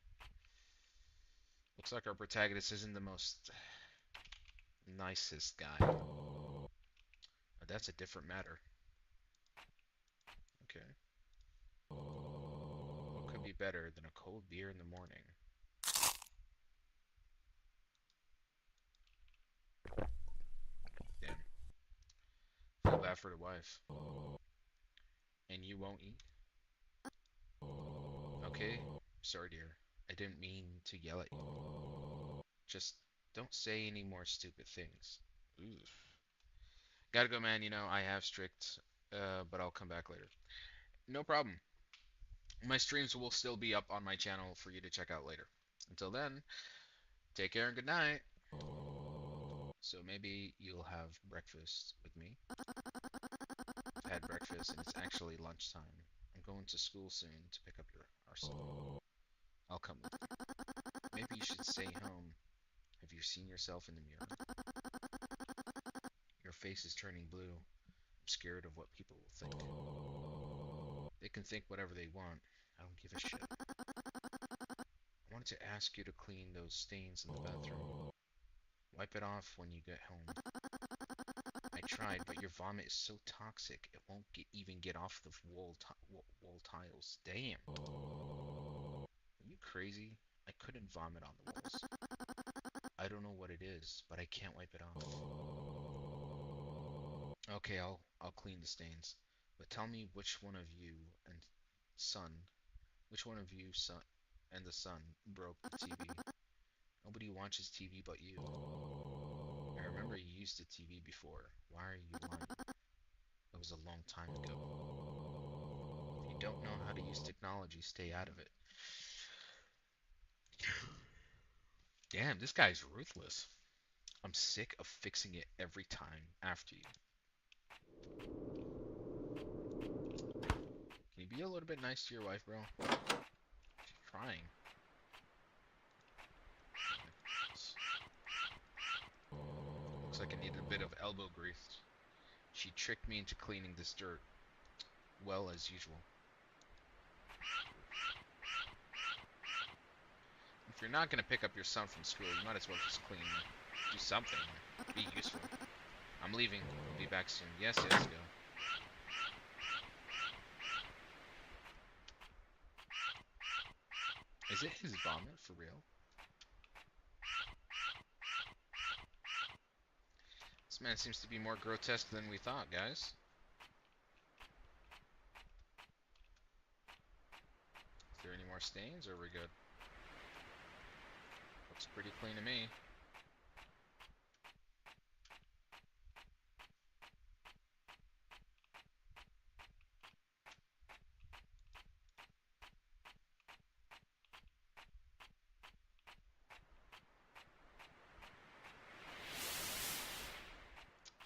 Looks like our protagonist isn't the most nicest guy. But that's a different matter. Okay. What could be better than a cold beer in the morning? Damn. Feel bad for the wife. And you won't eat? Okay. Sorry, dear. I didn't mean to yell at you. Just don't say any more stupid things. Oof. Gotta go, man. You know, I have strict, but I'll come back later. No problem. My streams will still be up on my channel for you to check out later. Until then, take care and good night. So maybe you'll have breakfast with me. I've had breakfast and it's actually lunchtime. I'm going to school soon to pick up our son. I'll come with you. Maybe you should stay home. Have you seen yourself in the mirror? face is turning blue. I'm scared of what people will think. They can think whatever they want. I don't give a shit. I wanted to ask you to clean those stains in the bathroom. Wipe it off when you get home. I tried, but your vomit is so toxic, it won't even get off the wall tiles. Damn. Are you crazy? I couldn't vomit on the walls. I don't know what it is, but I can't wipe it off. Okay, I'll clean the stains. But tell me which one of you and which one of you and the son broke the TV? Nobody watches TV but you. I remember you used the TV before. Why are you lying? It was a long time ago. If you don't know how to use technology, stay out of it. Damn, this guy's ruthless. I'm sick of fixing it every time after you. Can you be a little bit nice to your wife, bro? She's trying. Looks like I needed a bit of elbow grease. She tricked me into cleaning this dirt. Well, as usual. If you're not going to pick up your son from school, you might as well just clean. Do something. Be useful. I'm leaving. I'll be back soon. Yes, go. Is it his vomit for real? This man seems to be more grotesque than we thought, guys. Is there any more stains, or are we good? Looks pretty clean to me.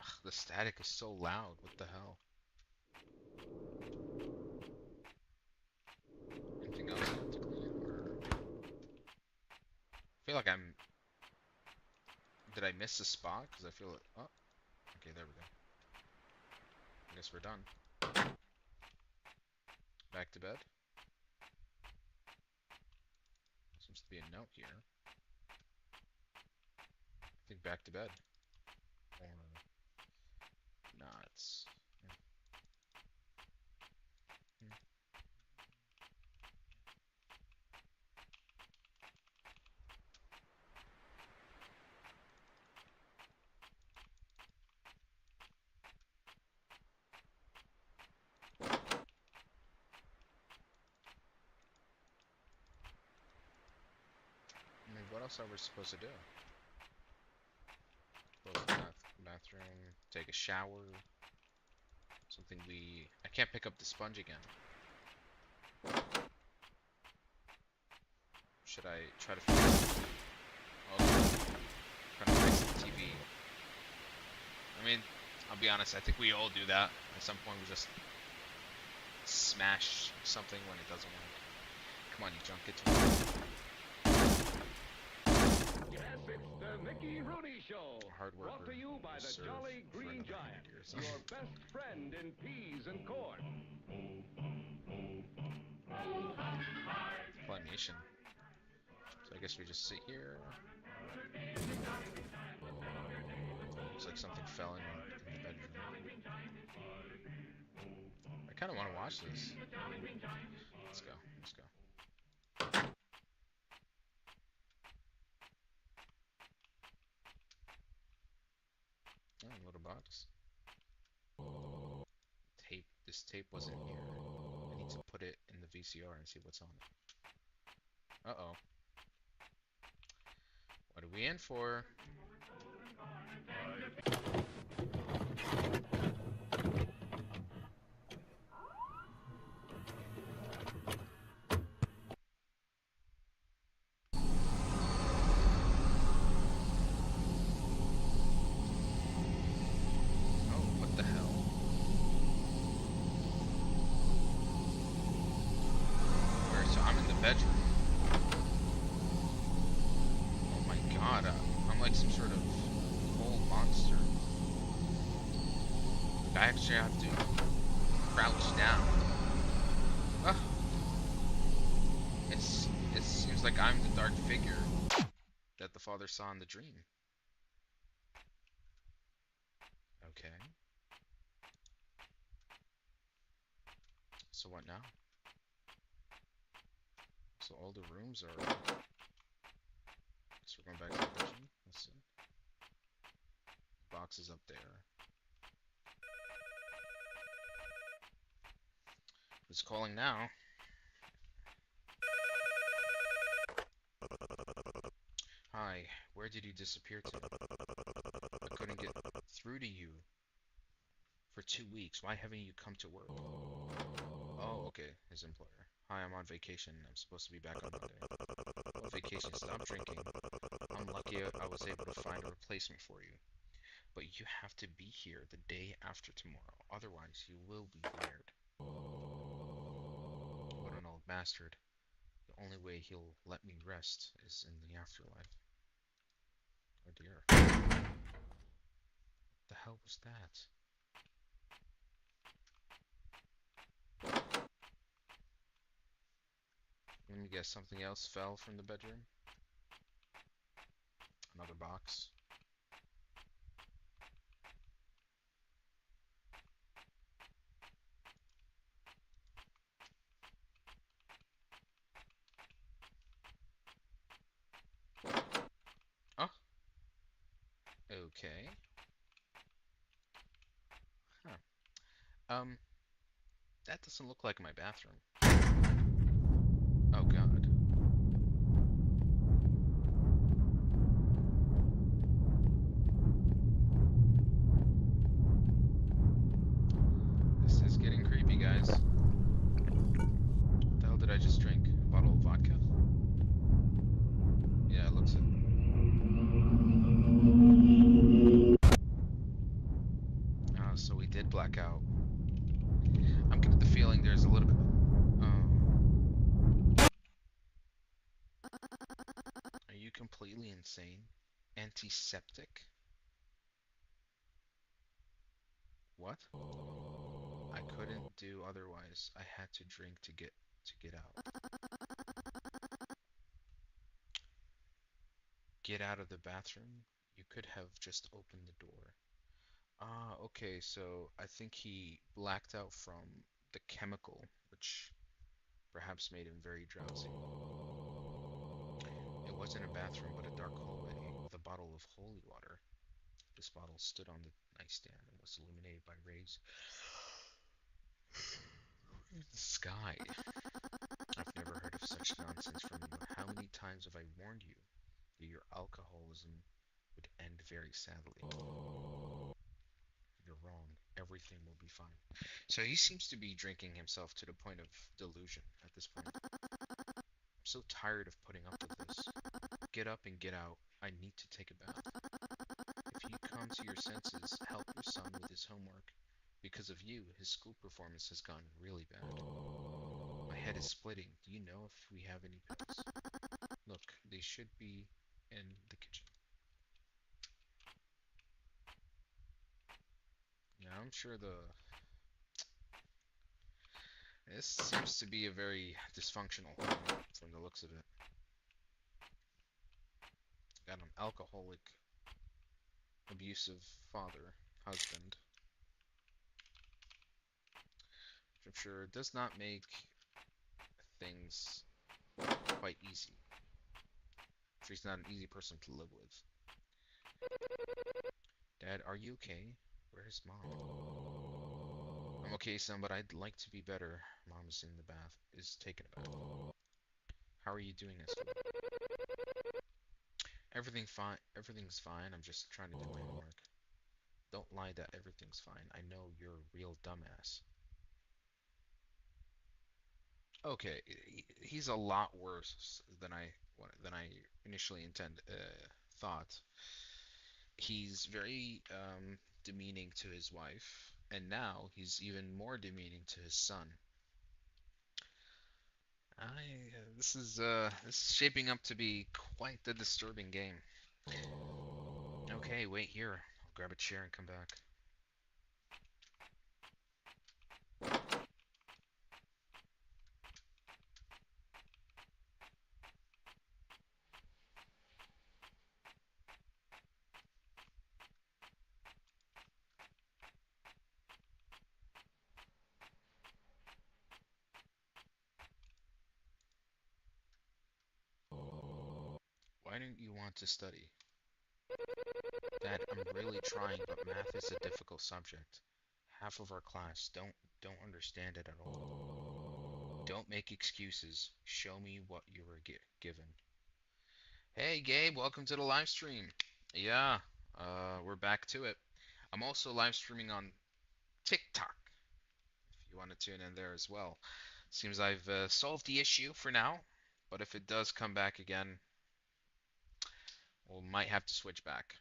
Ugh, the static is so loud. What the hell? Anything else I have to clean? Or... I feel like I'm... Did I miss a spot? Because I feel it... Oh. Okay, there we go. I guess we're done. Back to bed. Seems to be a note here. I think back to bed. Or... Nah, it's... I mean, what else are we supposed to do? Close the bathroom, take a shower. Something we... I can't pick up the sponge again. Should I try to fix it? Okay. Trying to fix the TV. I mean, I'll be honest, I think we all do that. At some point we just smash something when it doesn't work. Come on, you junk, get to work. Yes, it's the Mickey Rooney Show. Hard worker Brought to you by the Jolly Green Giant, your best friend in peas and corn. Climation. So I guess we just sit here. Looks like something fell in the bedroom. I kind of want to watch this. Let's go. Let's go. Oh, little box. Tape. This tape wasn't here. I need to put it in the VCR and see what's on it. Uh-oh. What are we in for? Bedroom. Oh my god, I'm like some sort of mole monster. Unfortunately, I have to crouch down. Oh, it seems like I'm the dark figure that the father saw in the dream. Okay. So what now? So all the rooms are. So we're going back to the bedroom. Let's see. Box is up there. It's calling now. Hi, where did you disappear to? I couldn't get through to you for 2 weeks. Why haven't you come to work? Oh, okay, his employer. Hi, I'm on vacation. I'm supposed to be back on Monday. What vacation? Stop drinking. I'm lucky I was able to find a replacement for you. But you have to be here the day after tomorrow. Otherwise, you will be fired. What an old bastard. The only way he'll let me rest is in the afterlife. Oh dear. What the hell was that? Let me guess, something else fell from the bedroom? Another box? Oh, okay. Huh. That doesn't look like my bathroom. Oh god. This is getting creepy, guys. What the hell did I just drink? A bottle of vodka? Yeah, it looks it. Ah, so we did black out. I'm getting the feeling there's a little bit. Are you completely insane? Antiseptic? What? I couldn't do otherwise. I had to drink to get out. Get out of the bathroom? You could have just opened the door. Ah, okay, so I think he blacked out from the chemical, which perhaps made him very drowsy. It wasn't a bathroom, but a dark hallway with a bottle of holy water. This bottle stood on the nightstand and was illuminated by rays in the sky. I've never heard of such nonsense from you. How many times have I warned you that your alcoholism would end very sadly? You're wrong. Everything will be fine. So he seems to be drinking himself to the point of delusion at this point. I'm so tired of putting up with this. Get up and get out. I need to take a bath. If you come to your senses, help your son with his homework. Because of you, his school performance has gone really bad. My head is splitting. Do you know if we have any pills? Look, they should be in the kitchen. Yeah, I'm sure this seems to be a very dysfunctional home from the looks of it. Got an alcoholic, abusive father, husband. Which I'm sure does not make things quite easy. I'm sure he's not an easy person to live with. Dad, are you okay? Where's Mom? I'm okay, son, but I'd like to be better. Mom's in the bath, is taking a bath. How are you doing at school? Everything's fine. Everything's fine. I'm just trying to do my homework. Don't lie that everything's fine. I know you're a real dumbass. Okay, he's a lot worse than I initially thought. He's very demeaning to his wife, and now he's even more demeaning to his son. This is shaping up to be quite the disturbing game. Okay, wait here. I'll grab a chair and come back. Why don't you want to study? Dad, I'm really trying, but math is a difficult subject. Half of our class don't understand it at all. Don't make excuses. Show me what you were given. Hey Gabe, welcome to the live stream. Yeah, we're back to it. I'm also live streaming on TikTok if you want to tune in there as well. Seems I've solved the issue for now, but if it does come back again, we might have to switch back.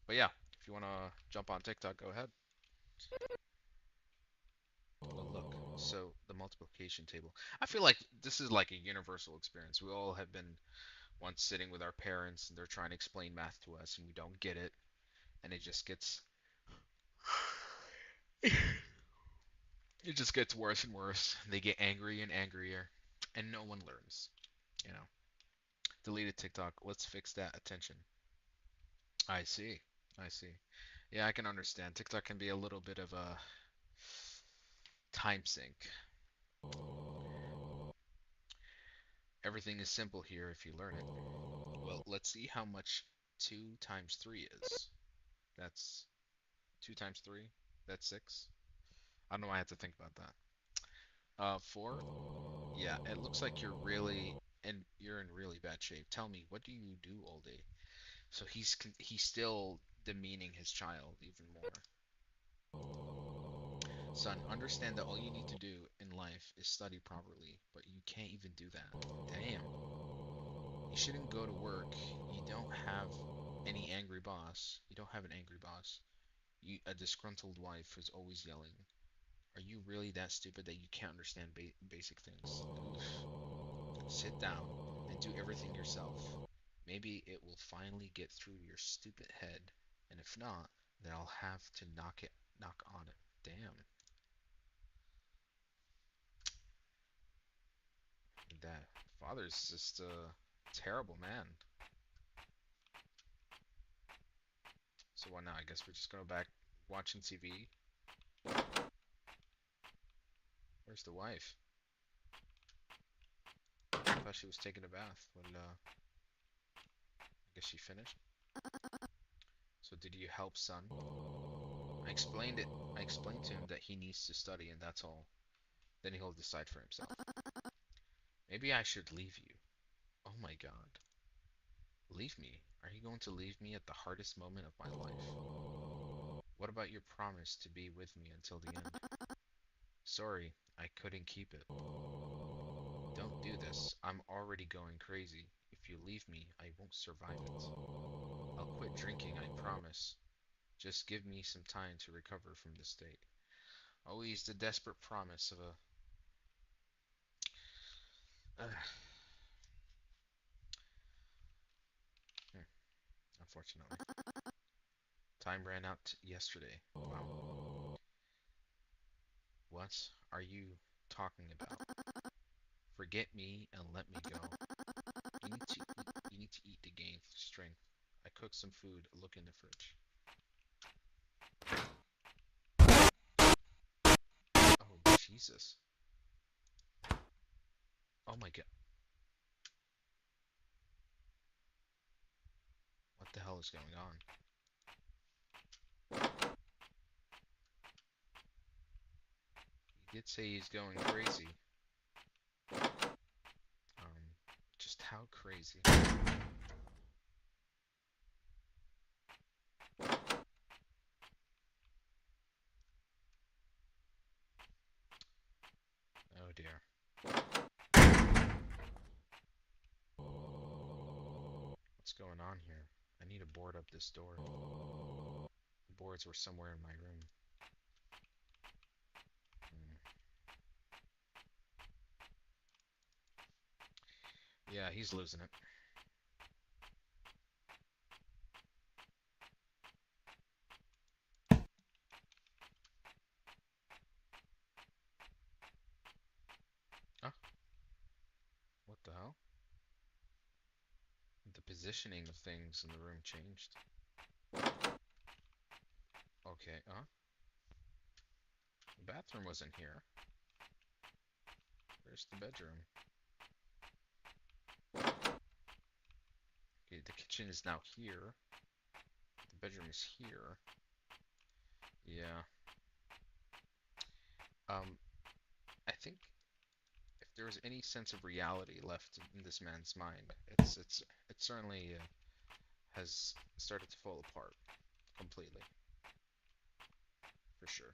But yeah, if you want to jump on TikTok, go ahead. Oh, look, so the multiplication table. I feel like this is like a universal experience. We all have been once sitting with our parents and they're trying to explain math to us and we don't get it, and it just gets worse and worse. They get angry and angrier, and no one learns. You know, deleted TikTok. Let's fix that attention. I see. I see. Yeah, I can understand. TikTok can be a little bit of a time sink. Everything is simple here if you learn it. Well, let's see how much 2 times 3 is. That's 2 times 3. That's 6. I don't know why I have to think about that. 4. Yeah, it looks like you're in really bad shape. Tell me, what do you do all day? So he's still demeaning his child even more. Son, understand that all you need to do in life is study properly, but you can't even do that. Damn. You shouldn't go to work. You don't have any angry boss. You don't have an angry boss. A disgruntled wife who's always yelling. Are you really that stupid that you can't understand basic things? Sit down and do everything yourself. Maybe it will finally get through your stupid head, and if not, then I'll have to knock on it. Damn. That father's just a terrible man. So what now? I guess we're just going back watching TV. Where's the wife? I thought she was taking a bath. But I guess she finished. So did you help, son? I explained it. I explained to him that he needs to study, and that's all. Then he'll decide for himself. Maybe I should leave you. Oh my God. Leave me? Are you going to leave me at the hardest moment of my life? What about your promise to be with me until the end? Sorry, I couldn't keep it. Don't do this. I'm already going crazy. If you leave me, I won't survive it. I'll quit drinking, I promise. Just give me some time to recover from this state. Always the desperate promise of a... unfortunately. Time ran out yesterday. Wow. What are you talking about? Forget me and let me go. You need to eat to gain strength. I cooked some food. Look in the fridge. Oh, Jesus. Oh my God. What the hell is going on? He did say he's going crazy. Just how crazy? Oh dear. What's going on here? I need to board up this door. The boards were somewhere in my room. Yeah, he's losing it. Huh? What the hell? The positioning of things in the room changed. Okay, the bathroom wasn't here. Where's the bedroom? Okay, the kitchen is now here. The bedroom is here. Yeah. I think if there was any sense of reality left in this man's mind, it certainly has started to fall apart completely, for sure.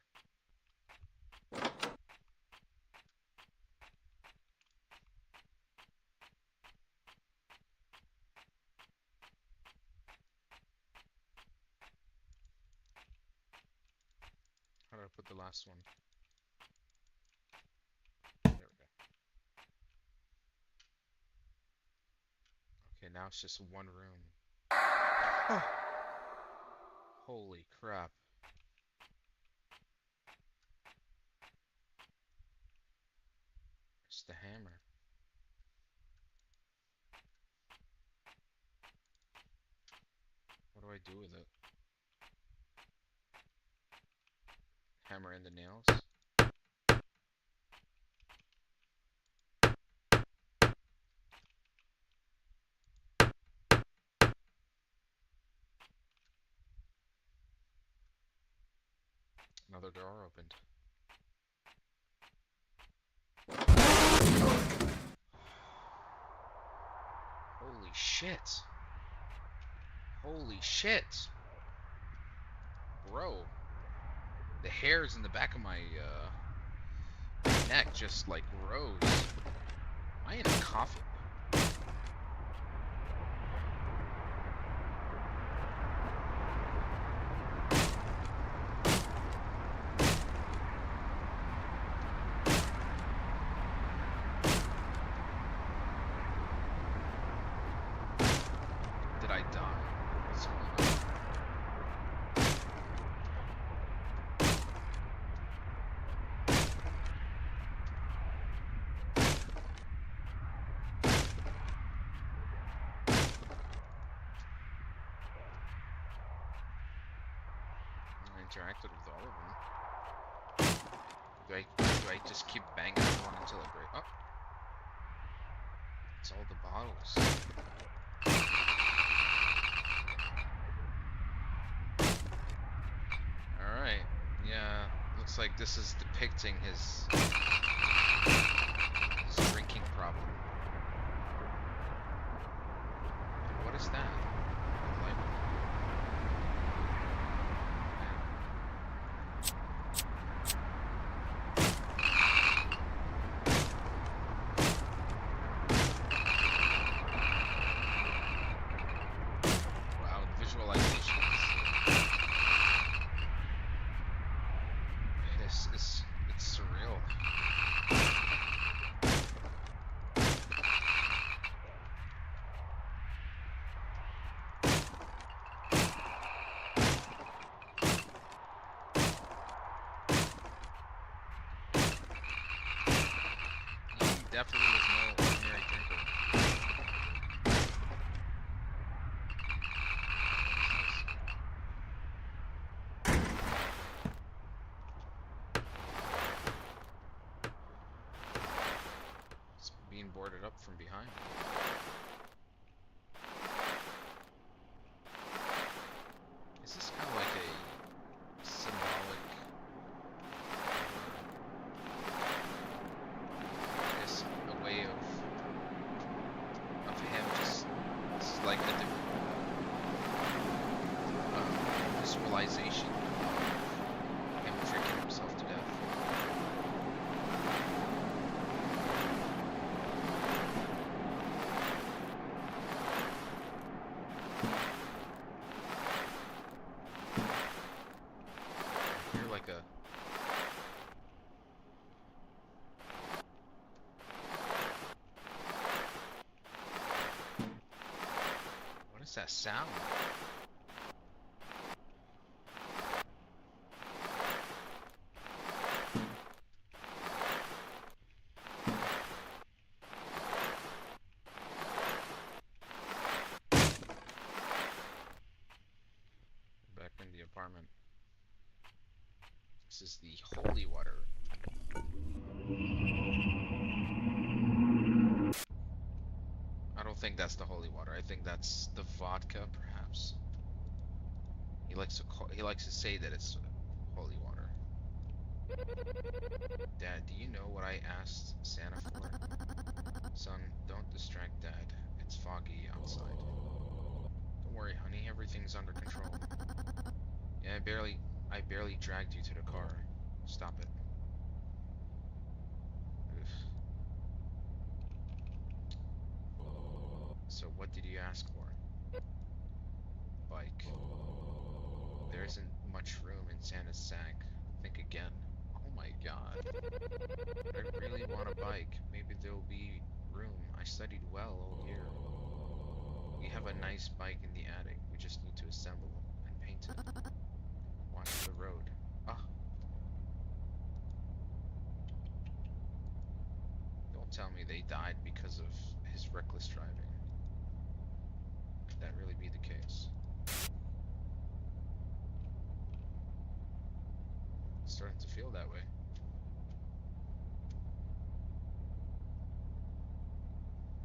How do I put the last one? There we go. Okay, now it's just one room. Oh. Holy crap. It's the hammer. What do I do with it? Hammer in the nails? Another door opened. Holy shit. Holy shit. Bro. The hairs in the back of my neck just like rose. Am I in a coffin? Did I die? What's going on? I interacted with all of them. Do I just keep banging on one until I break? Oh! It's all the bottles. Alright. Yeah, looks like this is depicting his drinking problem. What is that? Like, wow, visualizations. It's surreal. He definitely was no ordinary drinker. It's being boarded up from behind. Is this kind of like a symbolic, I guess, a way of him just, it's like a visualization of him drinking himself to death. You're like a what is that sound? Back in the apartment. This is the holy water. I don't think that's the holy water. I think that's the vodka, perhaps. He likes to say that it's holy water. Dad, do you know what I asked Santa for? Son, don't distract Dad. It's foggy outside. Don't worry, honey. Everything's under control. Yeah, I barely dragged you to the car. Stop it. Oof. So what did you ask for? Bike. There isn't much room in Santa's sack. Think again. Oh my god. I really want a bike. Maybe there'll be room. I studied well all year. We have a nice bike in the attic. We just need to assemble and paint it. Watch the road. Ah, don't tell me they died because of his reckless driving. Could that really be the case? Starting to feel that way.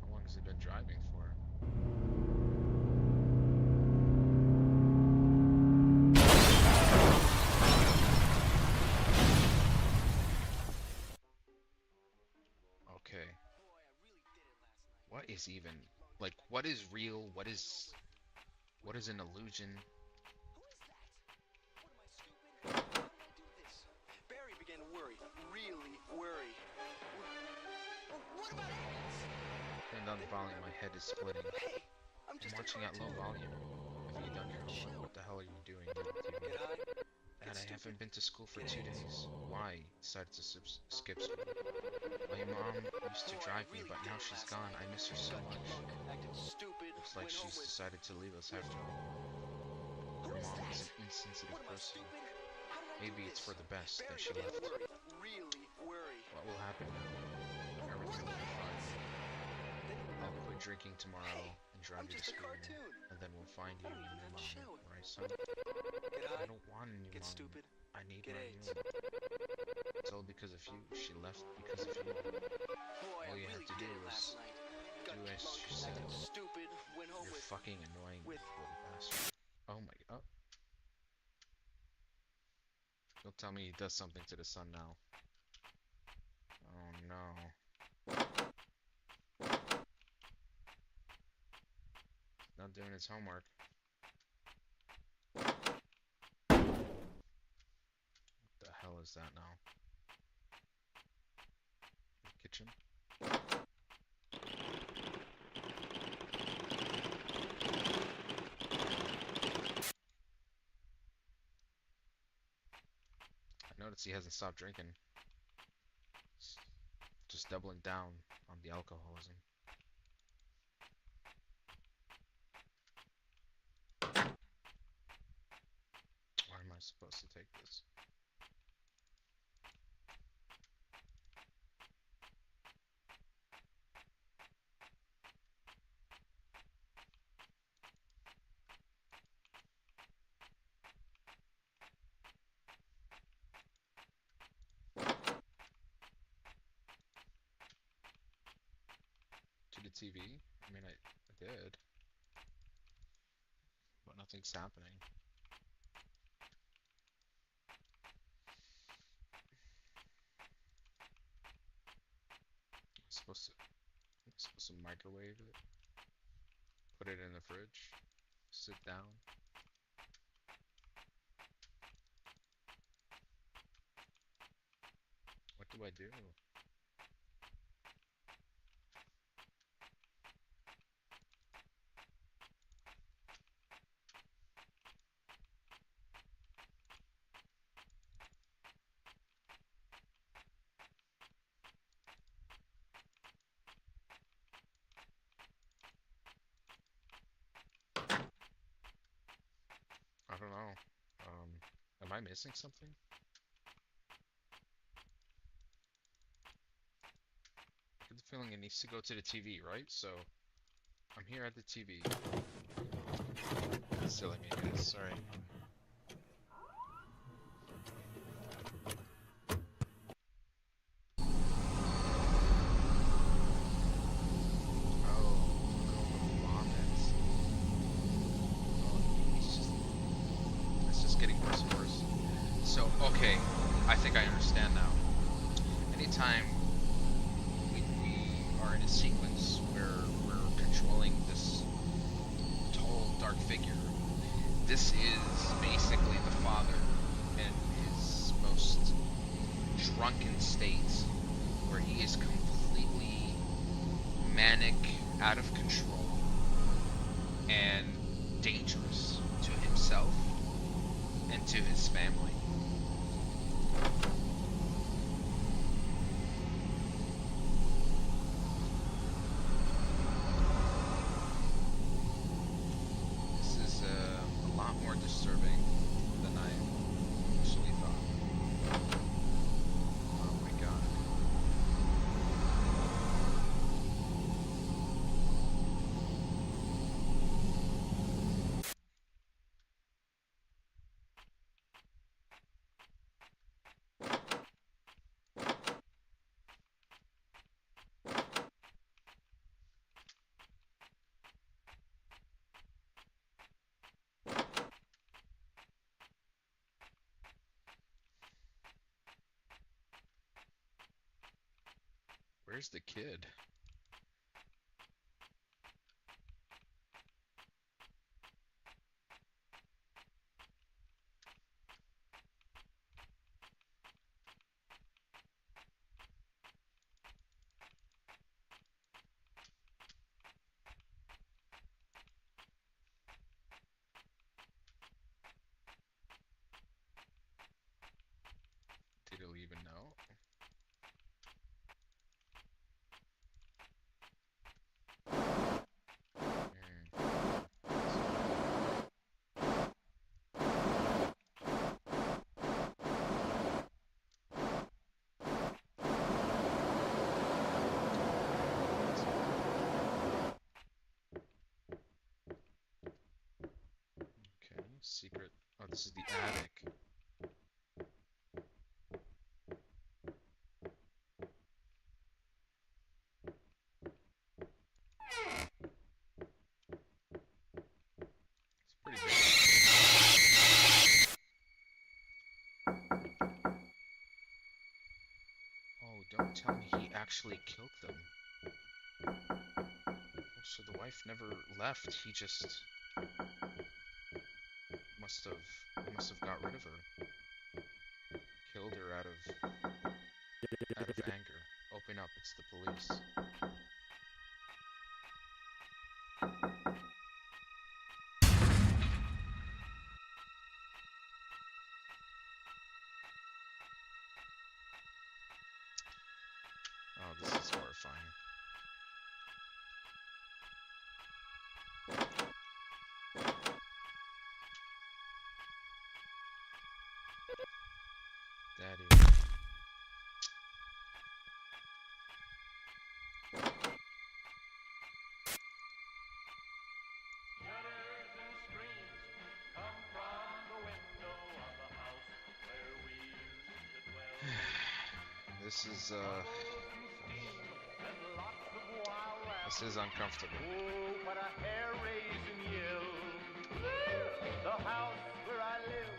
How long has he been driving for? Okay. What is even, like, what is real? What is an illusion? Who is that? What am I, stupid? How did I do this? Barry began to worry. Really worry. What about Alice? Turn down the volume, my head is splitting. Hey, I'm I'm just watching a at low volume. Have you done your homework? What the hell are you doing? Get high. Dad, I haven't been to school for 2 days. Why? Decided to skip school. My mom used to drive me, but now she's gone. I miss her so much. Acted stupid. Looks like she's decided to leave us after all. Her mom is an insensitive person. Maybe it's for the best that she left. Really worry. What will happen now? Everything will be fine. I'll quit drinking tomorrow and drive you to school, and then we'll find you a new mom, right, son? I don't want a new mom. Stupid. I need Get my AIDS. new one. It's all because of you. She left because of you. All you have to do is do as she said. Stupid. Went home You're with fucking annoying, little bastard. Oh my god. Don't tell me he does something to the sun now. Oh no. Not doing his homework. What the hell is that now? Kitchen? I noticed he hasn't stopped drinking. He's just doubling down on the alcoholism. Where am I supposed to take this? To the TV? I mean, I did. But nothing's happening. I'm supposed to microwave it. Put it in the fridge. Sit down. What do I do? I don't know. Am I missing something? I get the feeling it needs to go to the TV, right? So, I'm here at the TV. Silly me, guys. Sorry. Oh, this sequence where we're controlling this tall, dark figure. This is basically the father in his most drunken state, where he is completely manic, out of control, and dangerous to himself and to his family. This is a lot more disturbing than I initially thought. Oh my god. Where's the kid? Did he even know? Okay, secret. Oh, this is the attic. It's pretty big. Oh, don't tell me he actually killed them. Oh, so the wife never left. He just must have got rid of her. Killed her out of anger. Open up, it's the police. Oh, this is horrifying. Daddy. Shudders and screams come from the window of the house where we used to dwell. This is Bubbles and steam and lots of wild this laughter. is uncomfortable. Oh, what a hair-raising yell. The house where I live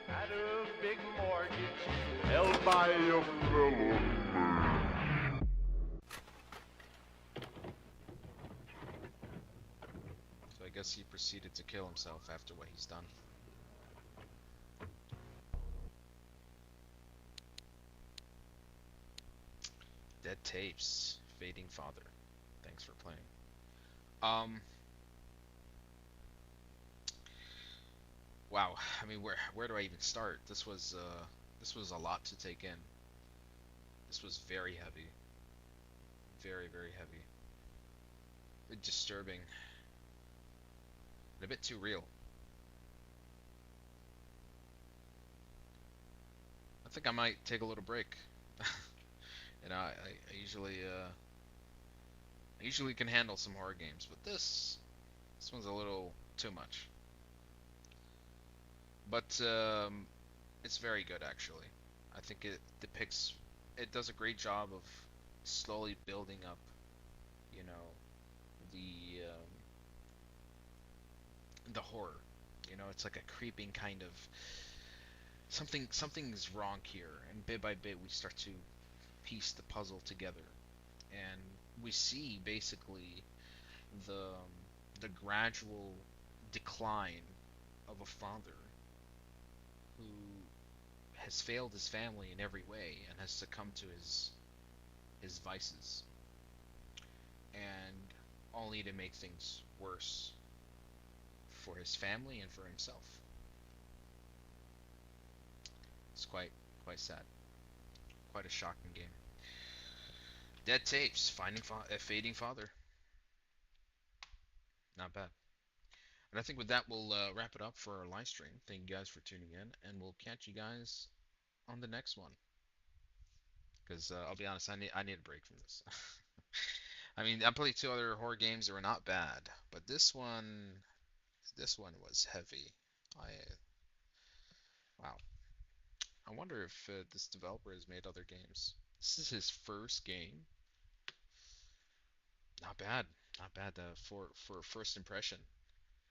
had a big mortgage held by a fellow. So I guess he proceeded to kill himself after what he's done. Dead tapes, fading father. Thanks for playing. Wow. I mean, where do I even start? This was a lot to take in. This was very heavy. Very, very heavy. Disturbing. And a bit too real. I think I might take a little break. And I usually can handle some horror games, but this one's a little too much. But it's very good actually. I think it does a great job of slowly building up, you know, the horror. You know, it's like a creeping kind of something's wrong here, and bit by bit we start to piece the puzzle together, and we see basically the gradual decline of a father who has failed his family in every way and has succumbed to his vices, and only to make things worse for his family and for himself. It's quite sad, quite a shocking game. Dead Tapes, Fading Father. Not bad. And I think with that, we'll wrap it up for our live stream. Thank you guys for tuning in, and we'll catch you guys on the next one. Because I'll be honest, I need a break from this. I mean, I played two other horror games that were not bad, but this one was heavy. I Wow. I wonder if this developer has made other games. This is his first game. Not bad, not bad for first impression.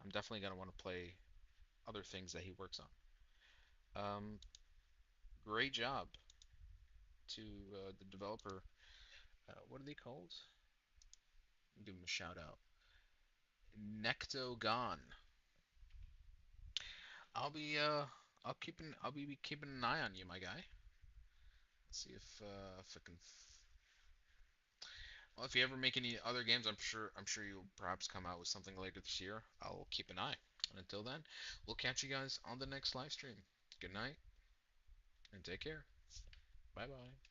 I'm definitely gonna want to play other things that he works on. Great job to the developer. What are they called? Give him a shout out. Nectogon. I'll be uh I'll be keeping an eye on you, my guy. See if I can. Well, if you ever make any other games, I'm sure you'll perhaps come out with something later this year. I'll keep an eye. And until then, we'll catch you guys on the next live stream. Good night and take care. Bye bye.